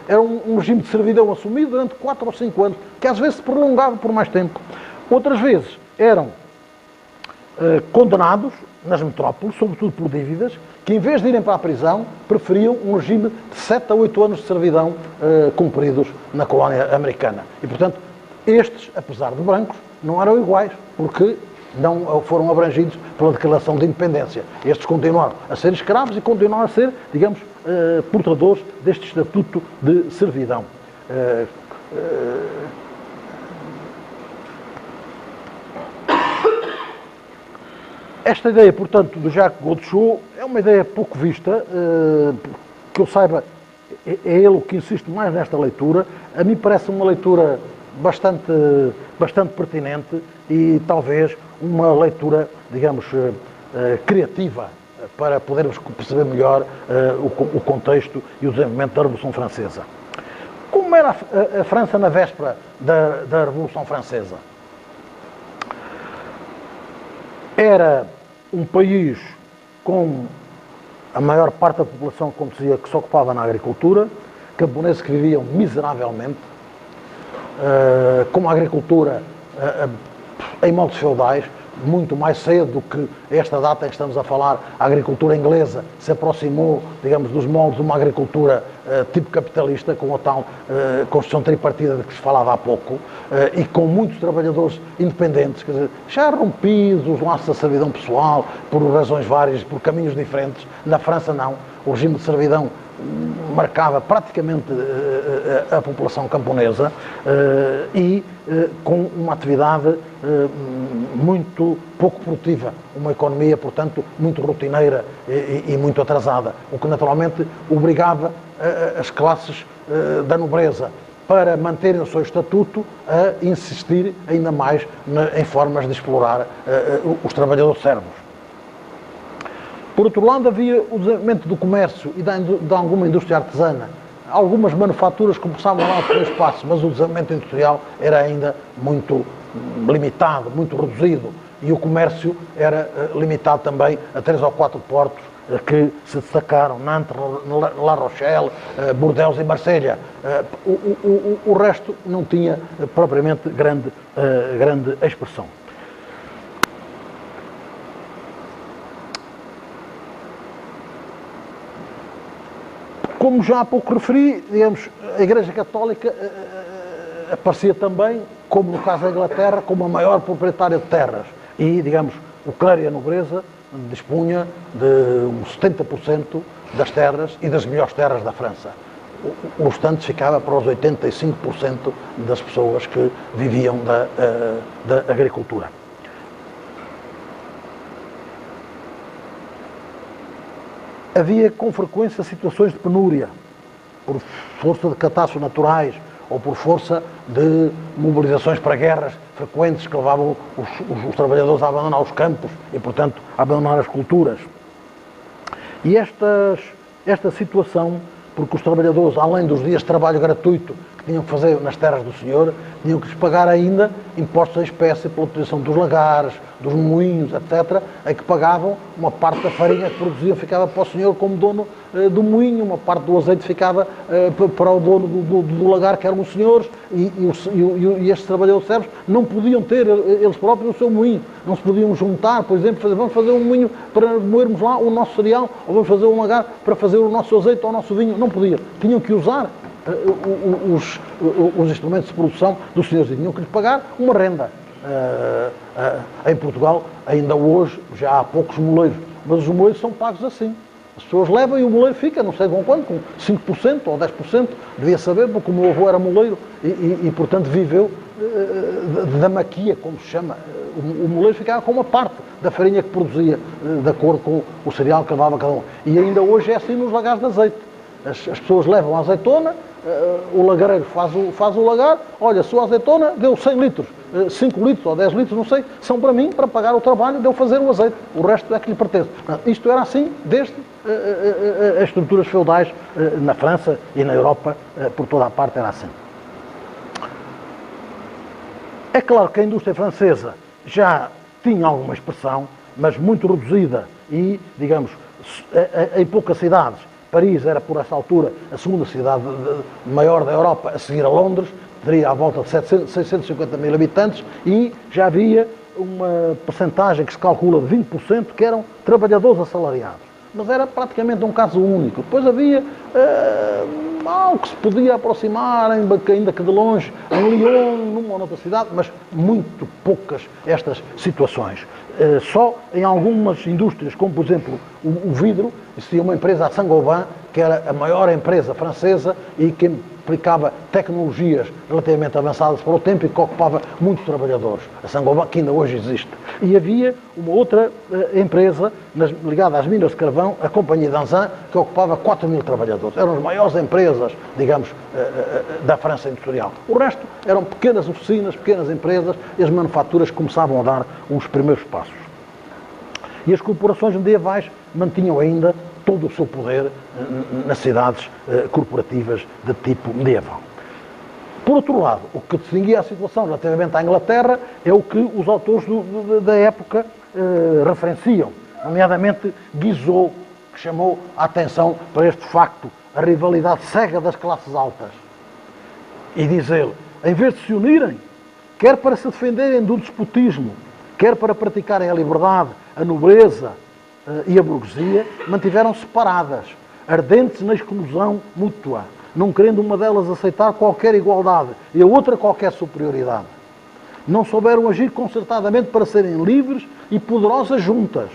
Era um regime de servidão assumido durante 4 ou 5 anos, que às vezes se prolongava por mais tempo. Outras vezes eram condenados nas metrópoles, sobretudo por dívidas, que em vez de irem para a prisão, preferiam um regime de 7 a 8 anos de servidão cumpridos na colónia americana. E, portanto, estes, apesar de brancos, não eram iguais, porque não foram abrangidos pela Declaração de Independência. Estes continuaram a ser escravos e continuaram a ser, digamos, portadores deste estatuto de servidão. Esta ideia, portanto, do Jacques Godechaux é uma ideia pouco vista, que eu saiba, é ele o que insiste mais nesta leitura. A mim parece uma leitura bastante pertinente e talvez uma leitura, digamos, criativa para podermos perceber melhor o contexto e o desenvolvimento da Revolução Francesa. Como era a França na véspera da Revolução Francesa? Era um país com a maior parte da população, como dizia, que se ocupava na agricultura, camponeses que viviam miseravelmente, com uma agricultura em moldes feudais, muito mais cedo do que esta data em que estamos a falar. A agricultura inglesa se aproximou, digamos, dos moldes de uma agricultura tipo capitalista, com a tal construção tripartida de que se falava há pouco, e com muitos trabalhadores independentes, quer dizer, já rompidos os laços da servidão pessoal, por razões várias, por caminhos diferentes. Na França não, o regime de servidão marcava praticamente a população camponesa e com uma atividade muito pouco produtiva, uma economia, portanto, muito rotineira e muito atrasada, o que naturalmente obrigava as classes da nobreza, para manterem o seu estatuto, a insistir ainda mais em formas de explorar os trabalhadores servos. Por outro lado, havia o desenvolvimento do comércio e de alguma indústria artesana. Algumas manufaturas começavam lá a ter espaço, mas o desenvolvimento industrial era ainda muito limitado, muito reduzido. E o comércio era limitado também a 3 ou 4 portos que se destacaram: Nantes, La Rochelle, Bordeaux e Marselha. O resto não tinha propriamente grande expressão. Como já há pouco referi, digamos, a Igreja Católica aparecia também, como no caso da Inglaterra, como a maior proprietária de terras. E, digamos, o clero e a nobreza dispunha de uns 70% das terras e das melhores terras da França. O restante ficava para os 85% das pessoas que viviam da agricultura. Havia com frequência situações de penúria, por força de catástrofes naturais ou por força de mobilizações para guerras frequentes que levavam os trabalhadores a abandonar os campos e, portanto, a abandonar as culturas. E esta situação, porque os trabalhadores, além dos dias de trabalho gratuito que tinham que fazer nas terras do Senhor, tinham que lhes pagar ainda impostos em espécie pela utilização dos lagares, dos moinhos, etc., em que pagavam uma parte da farinha que produziam ficava para o Senhor como dono do moinho, uma parte do azeite ficava para o dono do lagar, que eram os senhores, e estes trabalhadores servos não podiam ter eles próprios o seu moinho, não se podiam juntar, por exemplo, vamos fazer um moinho para moermos lá o nosso cereal, ou vamos fazer um lagar para fazer o nosso azeite ou o nosso vinho, não podiam, tinham que usar os instrumentos de produção dos senhores e tinham que lhes pagar uma renda. Em Portugal, ainda hoje, já há poucos moleiros, mas os moleiros são pagos assim. As pessoas levam e o moleiro fica, não sei com quanto, com 5% ou 10%, devia saber, porque o meu avô era moleiro e portanto, viveu da maquia, como se chama. O moleiro ficava com uma parte da farinha que produzia, de acordo com o cereal que levava cada um. E ainda hoje é assim nos lagares de azeite. As pessoas levam a azeitona, o lagareiro faz o lagar, olha, a sua azeitona deu 100 litros, 5 litros ou 10 litros, não sei, são para mim, para pagar o trabalho de eu fazer o azeite, o resto é que lhe pertence. Isto era assim desde as estruturas feudais na França e na Europa, por toda a parte era assim. É claro que a indústria francesa já tinha alguma expressão, mas muito reduzida e, digamos, em poucas cidades. Paris era, por essa altura, a segunda cidade maior da Europa, a seguir a Londres, teria à volta de 650 mil habitantes e já havia uma percentagem que se calcula de 20% que eram trabalhadores assalariados. Mas era praticamente um caso único. Depois havia algo que se podia aproximar, ainda que de longe, em Lyon, numa ou noutra cidade, mas muito poucas estas situações. Só em algumas indústrias, como por exemplo o vidro, existia uma empresa, a Saint-Gobain, que era a maior empresa francesa e que aplicava tecnologias relativamente avançadas para o tempo e que ocupava muitos trabalhadores. A Saint-Gobain, que ainda hoje existe. E havia uma outra empresa ligada às minas de carvão, a Companhia d'Anzin, que ocupava 4 mil trabalhadores. Eram as maiores empresas, digamos, da França industrial. O resto eram pequenas oficinas, pequenas empresas, e as manufaturas começavam a dar os primeiros passos. E as corporações medievais mantinham ainda todo o seu poder nas cidades corporativas de tipo medieval. Por outro lado, o que distinguia a situação relativamente à Inglaterra é o que os autores da época referenciam, nomeadamente Guizot, que chamou a atenção para este facto, a rivalidade cega das classes altas. E diz ele, em vez de se unirem, quer para se defenderem do despotismo, quer para praticarem a liberdade, a nobreza e a burguesia, mantiveram separadas, ardentes na exclusão mútua, não querendo uma delas aceitar qualquer igualdade e a outra qualquer superioridade. Não souberam agir concertadamente para serem livres e poderosas juntas.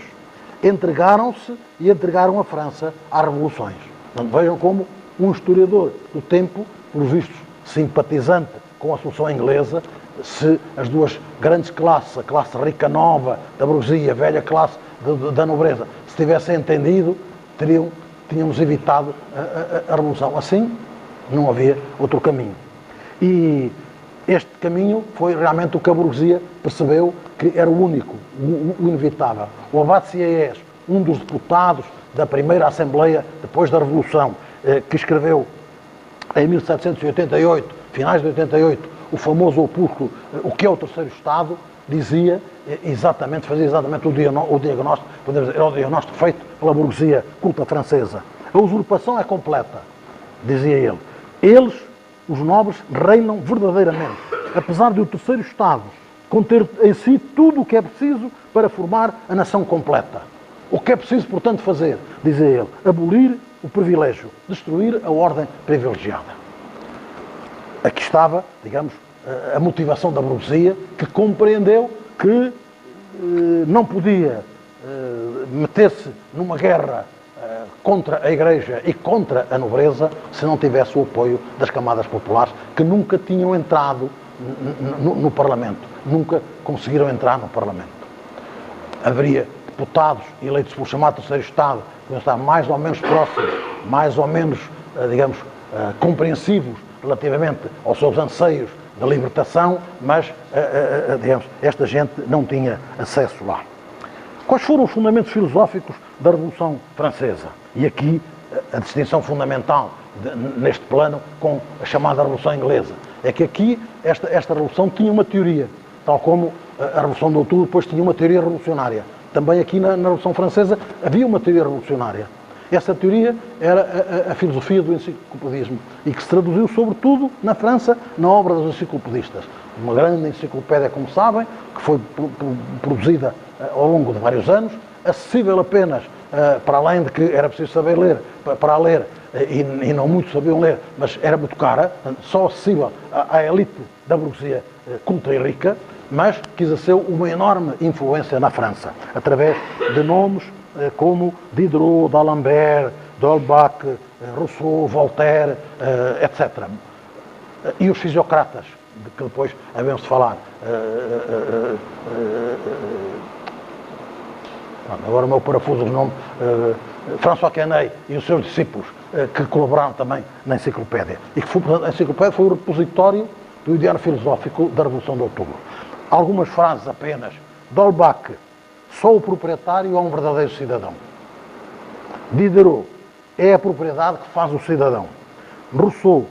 Entregaram-se e entregaram a França às revoluções. Portanto, vejam como um historiador do tempo, pelos vistos simpatizante com a solução inglesa, se as duas grandes classes, a classe rica nova da burguesia, a velha classe da nobreza, se tivessem entendido, tínhamos evitado a revolução. Assim, não havia outro caminho. E este caminho foi realmente o que a burguesia percebeu que era o único, o inevitável. O Abate Sieyès, um dos deputados da primeira Assembleia depois da Revolução, que escreveu em 1788, finais de 88, o famoso opúsculo O que é o Terceiro Estado, dizia exatamente, fazia exatamente o diagnóstico, podemos dizer, era o diagnóstico feito pela burguesia culta francesa. A usurpação é completa, dizia ele. Eles, os nobres, reinam verdadeiramente, apesar de o Terceiro Estado conter em si tudo o que é preciso para formar a nação completa. O que é preciso, portanto, fazer, dizia ele, abolir o privilégio, destruir a ordem privilegiada. aqui estava, digamos, a motivação da burguesia, que compreendeu que não podia meter-se numa guerra contra a Igreja e contra a nobreza se não tivesse o apoio das camadas populares, que nunca tinham entrado no Parlamento, nunca conseguiram entrar no Parlamento. Haveria deputados eleitos pelo chamado Terceiro Estado, que iam estar mais ou menos próximos, mais ou menos, digamos, compreensivos relativamente aos seus anseios da libertação, mas, digamos, esta gente não tinha acesso lá. Quais foram os fundamentos filosóficos da Revolução Francesa? E aqui a distinção fundamental neste plano com a chamada Revolução Inglesa. É que aqui esta Revolução tinha uma teoria, tal como a Revolução de Outubro depois tinha uma teoria revolucionária. Também aqui na Revolução Francesa havia uma teoria revolucionária. Essa teoria era a filosofia do enciclopedismo e que se traduziu sobretudo na França na obra dos enciclopedistas. Uma grande enciclopédia, como sabem, que foi produzida ao longo de vários anos, acessível apenas, para além de que era preciso saber ler, para ler, e não muitos sabiam ler, mas era muito cara, só acessível à elite da burguesia culta e rica, mas que exerceu uma enorme influência na França, através de nomes como Diderot, d'Alembert, d'Holbach, Rousseau, Voltaire, etc. E os fisiocratas, de que depois havemos de falar. Agora o meu parafuso de nome, François Quesnay e os seus discípulos, que colaboraram também na enciclopédia. E que a enciclopédia foi o repositório do ideário filosófico da Revolução de Outubro. Algumas frases apenas. D'Holbach: só o proprietário é um verdadeiro cidadão. Diderot: é a propriedade que faz o cidadão. Rousseau: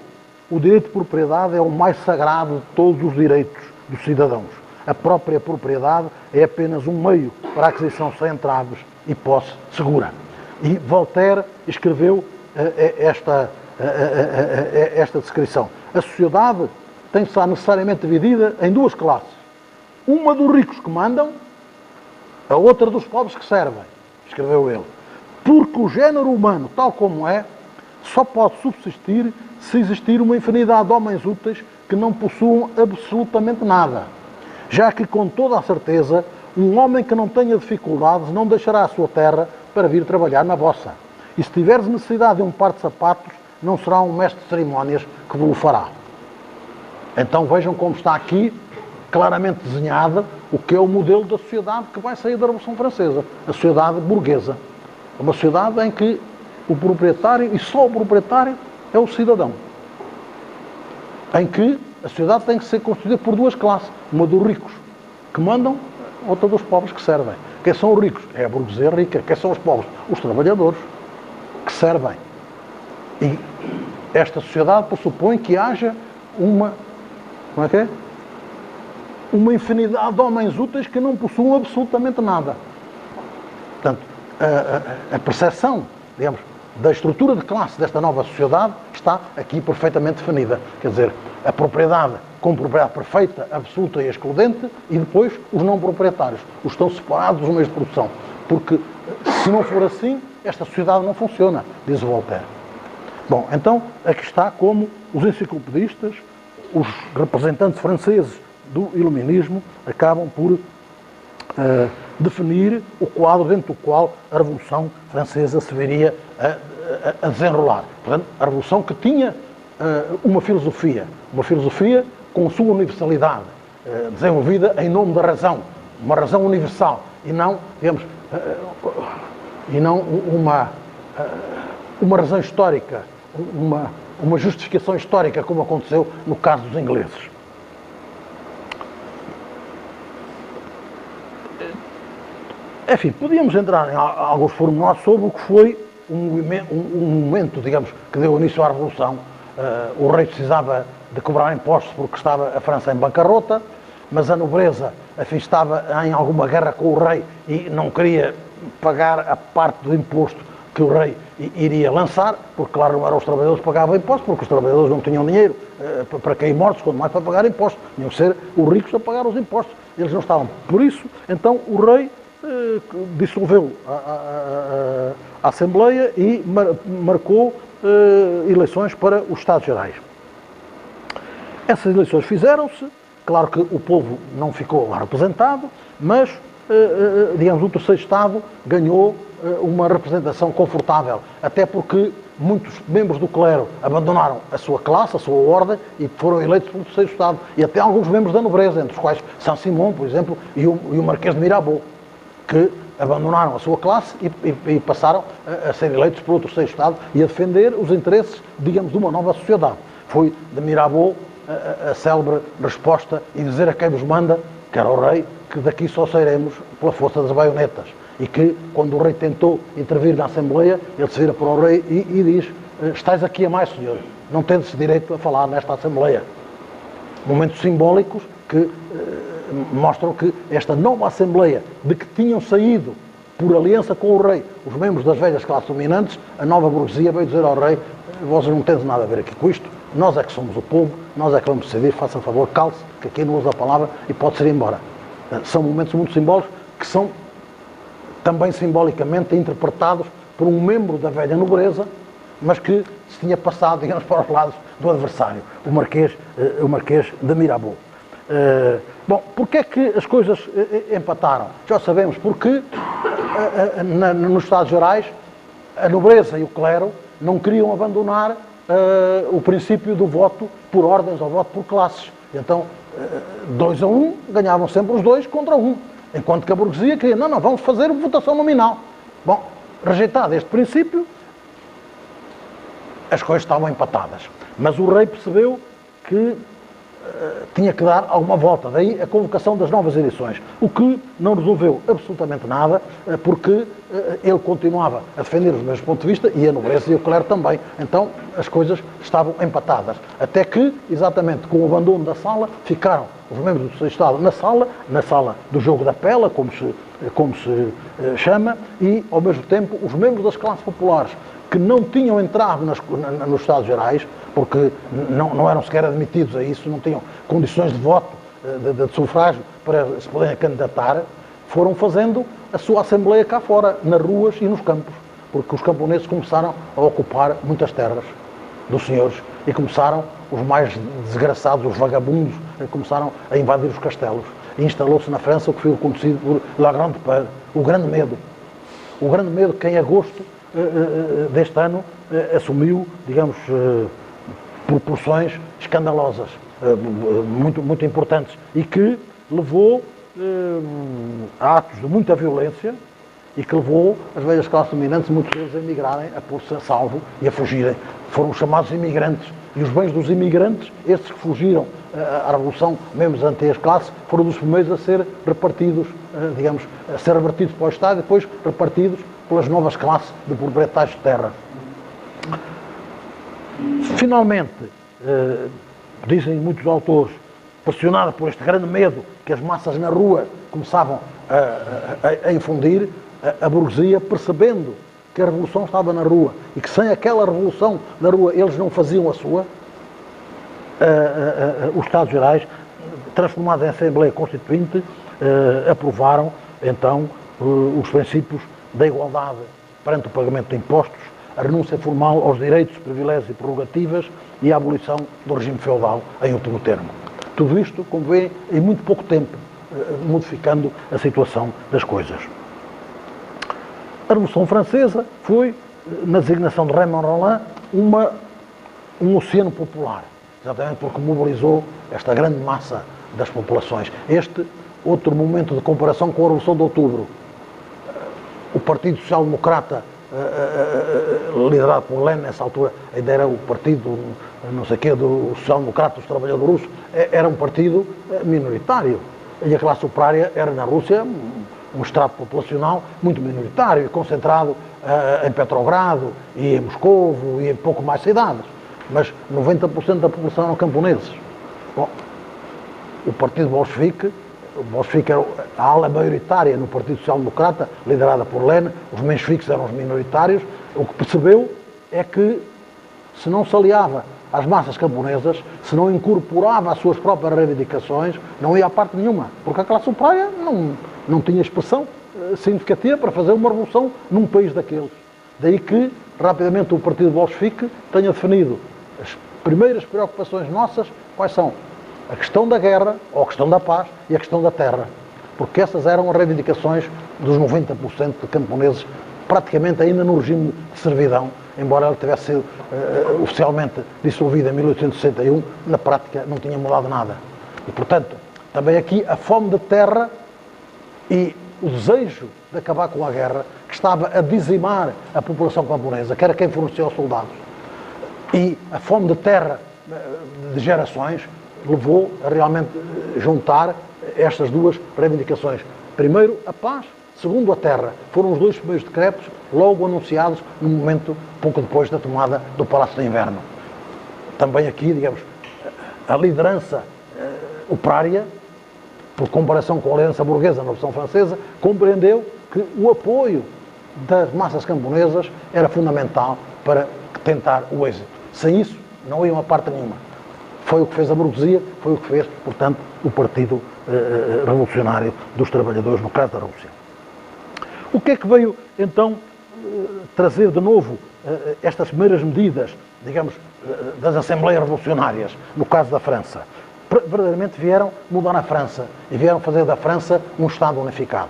o direito de propriedade é o mais sagrado de todos os direitos dos cidadãos. A própria propriedade é apenas um meio para a aquisição sem entraves e posse segura. E Voltaire escreveu esta descrição. A sociedade tem de estar necessariamente dividida em duas classes. Uma dos ricos que mandam, a outra dos pobres que servem, escreveu ele. Porque o género humano, tal como é, só pode subsistir se existir uma infinidade de homens úteis que não possuam absolutamente nada. Já que, com toda a certeza, um homem que não tenha dificuldades não deixará a sua terra para vir trabalhar na vossa. E se tiveres necessidade de um par de sapatos, não será um mestre de cerimónias que vos fará. Então vejam como está aqui claramente desenhada o que é o modelo da sociedade que vai sair da Revolução Francesa. A sociedade burguesa. Uma sociedade em que o proprietário, e só o proprietário, é o cidadão. Em que a sociedade tem que ser constituída por duas classes. Uma dos ricos que mandam, outra dos pobres que servem. Quem são os ricos? É a burguesia rica. Quem são os pobres? Os trabalhadores que servem. E esta sociedade pressupõe que haja uma... Como é que é? Uma infinidade de homens úteis que não possuam absolutamente nada. Portanto, a percepção, digamos, da estrutura de classe desta nova sociedade está aqui perfeitamente definida. Quer dizer, a propriedade com propriedade perfeita, absoluta e excludente, e depois os não proprietários. Os estão separados dos meios de produção. Porque, se não for assim, esta sociedade não funciona, diz Voltaire. Bom, então, aqui está como os enciclopedistas, os representantes franceses do iluminismo, acabam por definir o quadro dentro do qual a Revolução Francesa se viria a desenrolar. Portanto, a Revolução que tinha uma filosofia com sua universalidade, desenvolvida em nome da razão, uma razão universal, e não, digamos, uma razão histórica, uma justificação histórica, como aconteceu no caso dos ingleses. Enfim, podíamos entrar em alguns pormenores sobre o que foi um momento, digamos, que deu início à Revolução. O rei precisava de cobrar impostos porque estava a França em bancarrota, mas a nobreza, enfim, estava em alguma guerra com o rei e não queria pagar a parte do imposto que o rei iria lançar, porque, claro, não eram os trabalhadores que pagavam impostos, porque os trabalhadores não tinham dinheiro para cair mortos, quando mais para pagar impostos. Tinham que ser os ricos a pagar os impostos. Eles não estavam. Por isso, então, o rei dissolveu a Assembleia e marcou eleições para os Estados Gerais. Essas eleições fizeram-se, claro que o povo não ficou lá representado, mas, digamos, o terceiro Estado ganhou uma representação confortável, até porque muitos membros do clero abandonaram a sua classe, a sua ordem, e foram eleitos pelo terceiro Estado, e até alguns membros da nobreza, entre os quais Saint-Simon, por exemplo, e o Marquês de Mirabeau, que abandonaram a sua classe e passaram a ser eleitos pelo terceiro Estado e a defender os interesses, digamos, de uma nova sociedade. Foi de Mirabeau a célebre resposta e dizer a quem vos manda, que era o rei, que daqui só sairemos pela força das baionetas. E que, quando o rei tentou intervir na Assembleia, ele se vira para o rei e diz: estais aqui a mais, senhor, não tendes direito a falar nesta Assembleia. Momentos simbólicos que mostram que esta nova Assembleia, de que tinham saído por aliança com o rei os membros das velhas classes dominantes, a nova burguesia veio dizer ao rei: vós não tens nada a ver aqui com isto, nós é que somos o povo, nós é que vamos decidir, faça favor, calce, que aqui não usa a palavra e pode-se ir embora. São momentos muito simbólicos que são também simbolicamente interpretados por um membro da velha nobreza, mas que se tinha passado, digamos, para os lados do adversário, o Marquês de Mirabeau. Bom, porque é que as coisas empataram? Já sabemos, porque nos Estados Gerais a nobreza e o clero não queriam abandonar o princípio do voto por ordens ou voto por classes. Então, 2 a 1, ganhavam sempre os 2 contra 1. Enquanto que a burguesia queria: não, vamos fazer votação nominal. Bom, rejeitado este princípio, as coisas estavam empatadas. Mas o rei percebeu que tinha que dar alguma volta, daí a convocação das novas eleições, o que não resolveu absolutamente nada, porque ele continuava a defender os mesmos pontos de vista e a nobreza e o clero também. Então as coisas estavam empatadas, até que, exatamente com o abandono da sala, ficaram os membros do terceiro Estado na sala do jogo da pela, como se chama, e ao mesmo tempo os membros das classes populares que não tinham entrado nos Estados Gerais, porque não eram sequer admitidos a isso, não tinham condições de voto, de sufrágio, para se poderem candidatar, foram fazendo a sua Assembleia cá fora, nas ruas e nos campos, porque os camponeses começaram a ocupar muitas terras dos senhores e começaram, os mais desgraçados, os vagabundos, começaram a invadir os castelos. E instalou-se na França o que foi conhecido por La Grande Peur, o grande medo. O grande medo que em agosto deste ano assumiu, digamos, proporções escandalosas, muito importantes, e que levou a atos de muita violência e que levou as velhas classes dominantes, muitos deles, a emigrarem, a pôr-se a salvo e a fugirem. Foram chamados imigrantes. E os bens dos imigrantes, esses que fugiram à Revolução, mesmo as antigas classes, foram dos primeiros a ser repartidos, digamos, a ser revertidos para o Estado e depois repartidos pelas novas classes de proprietários de terra. Finalmente, dizem muitos autores, pressionado por este grande medo que as massas na rua começavam a infundir, a burguesia, percebendo que a revolução estava na rua e que sem aquela revolução na rua eles não faziam a sua, os Estados Gerais, transformados em Assembleia Constituinte, aprovaram então os princípios da igualdade perante o pagamento de impostos, a renúncia formal aos direitos, privilégios e prerrogativas e a abolição do regime feudal, em último termo. Tudo isto, como vê, em muito pouco tempo, modificando a situação das coisas. A Revolução Francesa foi, na designação de Raymond Roland, um oceano popular, exatamente porque mobilizou esta grande massa das populações. Este, outro momento de comparação com a Revolução de Outubro. O Partido Social Democrata, liderado por Lenin, nessa altura, ainda era o partido, não sei o quê, do Social Democrata dos Trabalhadores Russos, era um partido minoritário. E a classe operária era, na Rússia, um estrato populacional muito minoritário, concentrado em Petrogrado e em Moscovo e em pouco mais cidades. Mas 90% da população eram camponeses. Bom, o Partido Bolchevique era a ala maioritária no Partido Social Democrata, liderada por Lenin, os mencheviques eram os minoritários. O que percebeu é que, se não se aliava às massas camponesas, se não incorporava as suas próprias reivindicações, não ia a parte nenhuma, porque a classe operária não tinha expressão significativa para fazer uma revolução num país daqueles. Daí que, rapidamente, o Partido Bolchevique tenha definido as primeiras preocupações nossas, quais são? A questão da guerra, ou a questão da paz, e a questão da terra. Porque essas eram as reivindicações dos 90% de camponeses, praticamente ainda no regime de servidão, embora ele tivesse sido oficialmente dissolvido em 1861, na prática não tinha mudado nada. E, portanto, também aqui a fome de terra e o desejo de acabar com a guerra, que estava a dizimar a população camponesa, que era quem fornecia aos soldados, e a fome de terra de gerações, levou a realmente juntar estas duas reivindicações. Primeiro, a paz. Segundo, a terra. Foram os dois primeiros decretos logo anunciados no momento, pouco depois da tomada do Palácio de Inverno. Também aqui, digamos, a liderança operária, por comparação com a liderança burguesa na Revolução Francesa, compreendeu que o apoio das massas camponesas era fundamental para tentar o êxito. Sem isso, não iam a parte nenhuma. Foi o que fez a burguesia, foi o que fez, portanto, o Partido Revolucionário dos Trabalhadores, no caso da Rússia. O que é que veio, então, trazer de novo estas primeiras medidas, digamos, das Assembleias Revolucionárias, no caso da França? Verdadeiramente vieram mudar a França e vieram fazer da França um Estado unificado.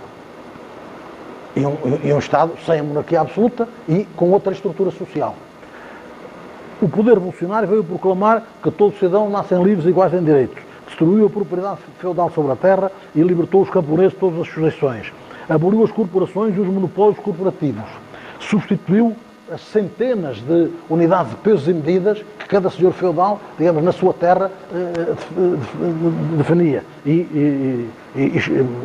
E um Estado sem a monarquia absoluta e com outra estrutura social. O poder revolucionário veio proclamar que todos os cidadãos nascem livres e iguais em direitos, destruiu a propriedade feudal sobre a terra e libertou os camponeses de todas as sujeições, aboliu as corporações e os monopólios corporativos, substituiu as centenas de unidades de pesos e medidas que cada senhor feudal, digamos, na sua terra definia e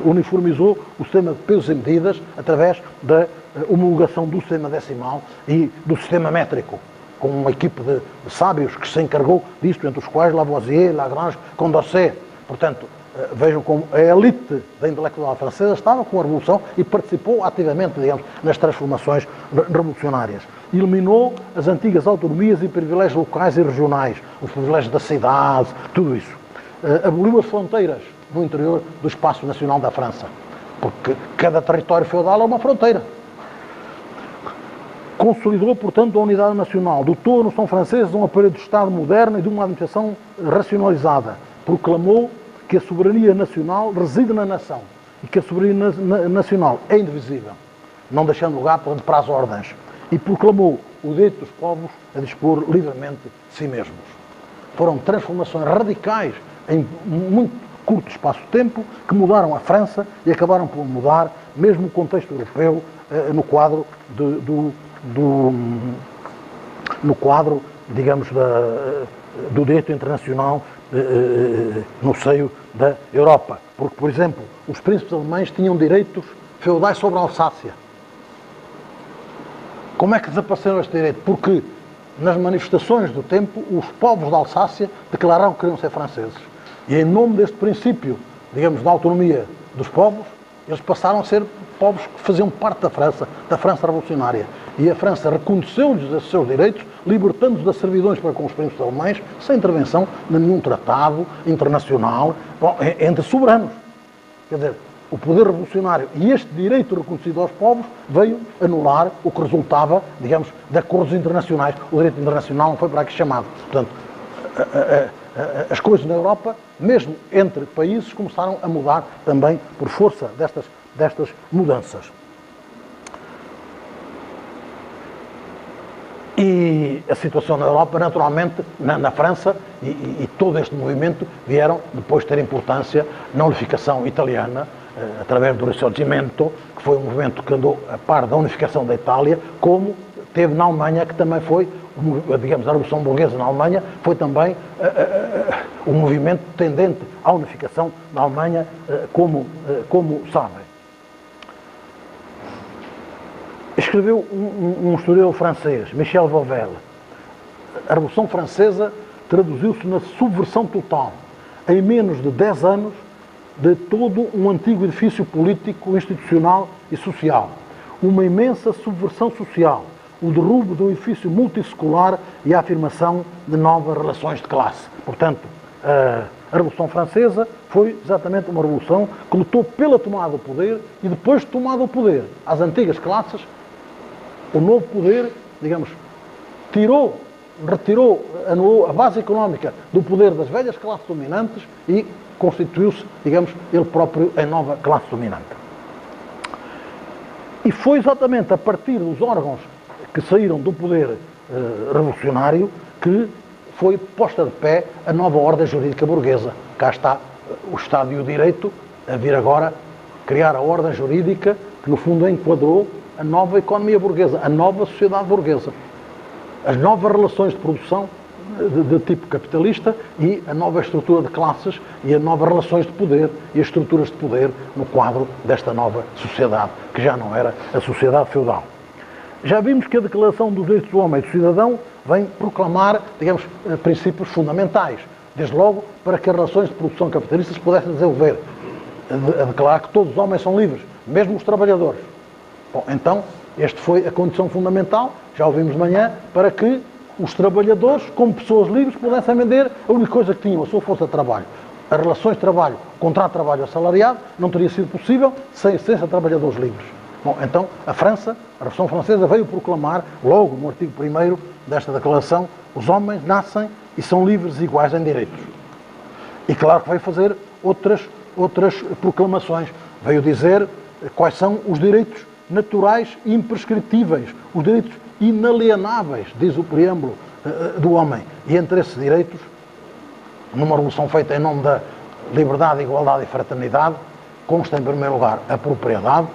uniformizou o sistema de pesos e medidas através da homologação do sistema decimal e do sistema métrico, com uma equipe de sábios que se encarregou disto, entre os quais Lavoisier, Lagrange, Condorcet. Portanto, vejam como a elite da intelectual francesa estava com a Revolução e participou ativamente, digamos, nas transformações revolucionárias. Eliminou as antigas autonomias e privilégios locais e regionais, os privilégios das cidades, tudo isso. Aboliu as fronteiras no interior do espaço nacional da França, porque cada território feudal é uma fronteira. Consolidou, portanto, a unidade nacional, dotou a noção francesa de um aparelho de Estado moderno e de uma administração racionalizada. Proclamou que a soberania nacional reside na nação e que a soberania nacional é indivisível, não deixando lugar para as ordens. E proclamou o direito dos povos a dispor livremente de si mesmos. Foram transformações radicais em muito curto espaço de tempo que mudaram a França e acabaram por mudar mesmo o contexto europeu no quadro no quadro, digamos, do direito internacional no seio da Europa. Porque, por exemplo, os príncipes alemães tinham direitos feudais sobre a Alsácia. Como é que desapareceram este direito? Porque nas manifestações do tempo, os povos da Alsácia declararam que queriam ser franceses. E em nome deste princípio, digamos, da autonomia dos povos, eles passaram a ser povos que faziam parte da França revolucionária. E a França reconheceu-lhes esses seus direitos, libertando-os das servidões para com os príncipes alemães, sem intervenção de nenhum tratado internacional entre soberanos. Quer dizer, o poder revolucionário e este direito reconhecido aos povos veio anular o que resultava, digamos, de acordos internacionais. O direito internacional não foi para aqui chamado. Portanto, as coisas na Europa, mesmo entre países, começaram a mudar também por força destas mudanças. E a situação na Europa, naturalmente, na França, e todo este movimento vieram depois ter importância na unificação italiana, através do Risorgimento, que foi um movimento que andou a par da unificação da Itália, como teve na Alemanha, que também foi, digamos, a Revolução Burguesa na Alemanha, foi também um movimento tendente à unificação da Alemanha, como sabem. Escreveu um historiador francês, Michel Vauvel. A Revolução Francesa traduziu-se na subversão total, em menos de 10 anos, de todo um antigo edifício político, institucional e social. Uma imensa subversão social, o derrubo de um edifício multissecular e a afirmação de novas relações de classe. Portanto, a Revolução Francesa foi exatamente uma revolução que lutou pela tomada do poder e depois de tomada o poder às antigas classes, o novo poder, digamos, tirou retirou, anulou a base económica do poder das velhas classes dominantes e constituiu-se, digamos, ele próprio em nova classe dominante. E foi exatamente a partir dos órgãos que saíram do poder revolucionário que foi posta de pé a nova ordem jurídica burguesa. Cá está o Estado e o Direito a vir agora criar a ordem jurídica que, no fundo, enquadrou a nova economia burguesa, a nova sociedade burguesa, as novas relações de produção de tipo capitalista e a nova estrutura de classes e as novas relações de poder e as estruturas de poder no quadro desta nova sociedade, que já não era a sociedade feudal. Já vimos que a Declaração dos Direitos do Homem e do Cidadão vem proclamar, digamos, princípios fundamentais, desde logo para que as relações de produção capitalistas se pudessem desenvolver, a declarar que todos os homens são livres, mesmo os trabalhadores. Bom, então, esta foi a condição fundamental, já ouvimos de manhã, para que os trabalhadores, como pessoas livres, pudessem vender a única coisa que tinham, a sua força de trabalho. As relações de trabalho, contrato de trabalho assalariado, não teria sido possível sem a existência de trabalhadores livres. Bom, então, a França, a Revolução Francesa, veio proclamar, logo no artigo 1º desta declaração, os homens nascem e são livres e iguais em direitos. E claro que veio fazer outras proclamações. Veio dizer quais são os direitos naturais e imprescritíveis, os direitos inalienáveis, diz o preâmbulo do homem. E entre esses direitos, numa revolução feita em nome da liberdade, igualdade e fraternidade, consta em primeiro lugar a propriedade,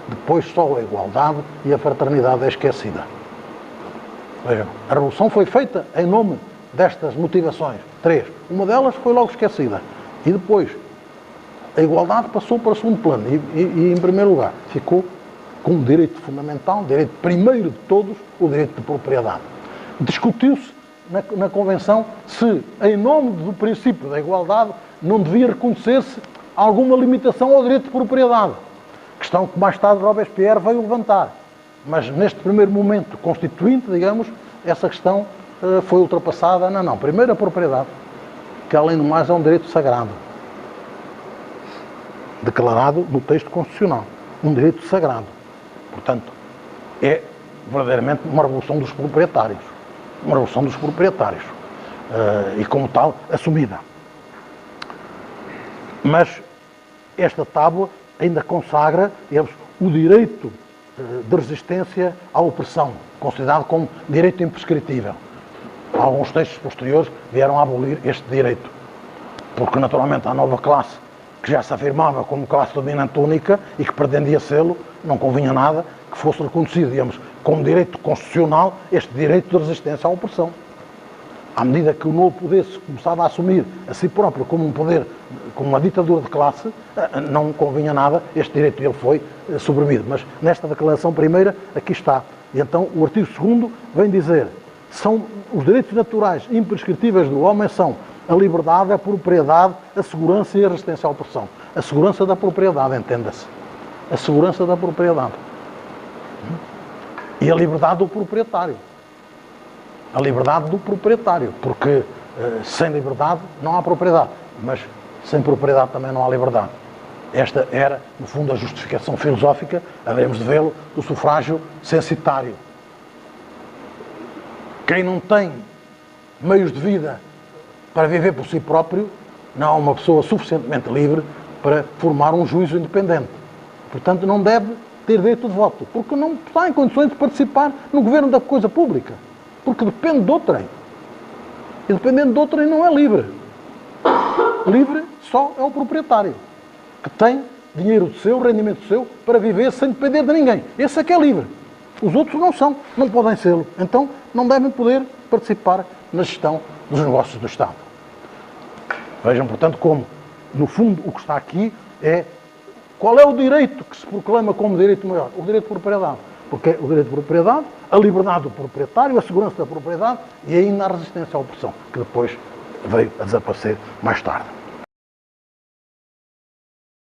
depois só a igualdade e a fraternidade é esquecida. Vejam, a revolução foi feita em nome destas motivações. 3. Uma delas foi logo esquecida. E depois, a igualdade passou para o segundo plano e em primeiro lugar, ficou como direito fundamental, direito primeiro de todos, o direito de propriedade. Discutiu-se na Convenção se, em nome do princípio da igualdade, não devia reconhecer-se alguma limitação ao direito de propriedade. Questão que mais tarde Robespierre veio levantar. Mas neste primeiro momento constituinte, digamos, essa questão foi ultrapassada. Não. Primeiro a propriedade, que além do mais é um direito sagrado, declarado no texto constitucional. Um direito sagrado. Portanto, é verdadeiramente uma revolução dos proprietários. Uma revolução dos proprietários. E como tal, assumida. Mas esta tábua ainda consagra, digamos, o direito de resistência à opressão, considerado como direito imprescritível. Alguns textos posteriores vieram a abolir este direito, porque naturalmente a nova classe, que já se afirmava como classe dominante única e que pretendia sê-lo, não convinha nada que fosse reconhecido, digamos, como direito constitucional este direito de resistência à opressão. À medida que o novo poder se começava a assumir a si próprio como um poder, como uma ditadura de classe, não convinha nada, este direito ele foi suprimido. Mas nesta declaração primeira, aqui está. E então o artigo 2º vem dizer, são os direitos naturais imprescritíveis do homem são a liberdade, a propriedade, a segurança e a resistência à opressão. A segurança da propriedade, entenda-se. A segurança da propriedade. E a liberdade do proprietário. A liberdade do proprietário, porque sem liberdade não há propriedade, mas sem propriedade também não há liberdade. Esta era, no fundo, a justificação filosófica, havemos de vê-lo, do sufrágio censitário. Quem não tem meios de vida para viver por si próprio, não é uma pessoa suficientemente livre para formar um juízo independente. Portanto, não deve ter direito de voto, porque não está em condições de participar no governo da coisa pública. Porque depende de outrem. E dependendo de outrem não é livre. Livre só é o proprietário, que tem dinheiro seu, rendimento seu, para viver sem depender de ninguém. Esse é que é livre. Os outros não são, não podem ser. Então não devem poder participar na gestão dos negócios do Estado. Vejam, portanto, como, no fundo, o que está aqui é qual é o direito que se proclama como direito maior? O direito de propriedade. Porque é o direito de propriedade, a liberdade do proprietário, a segurança da propriedade e ainda a resistência à opressão, que depois veio a desaparecer mais tarde.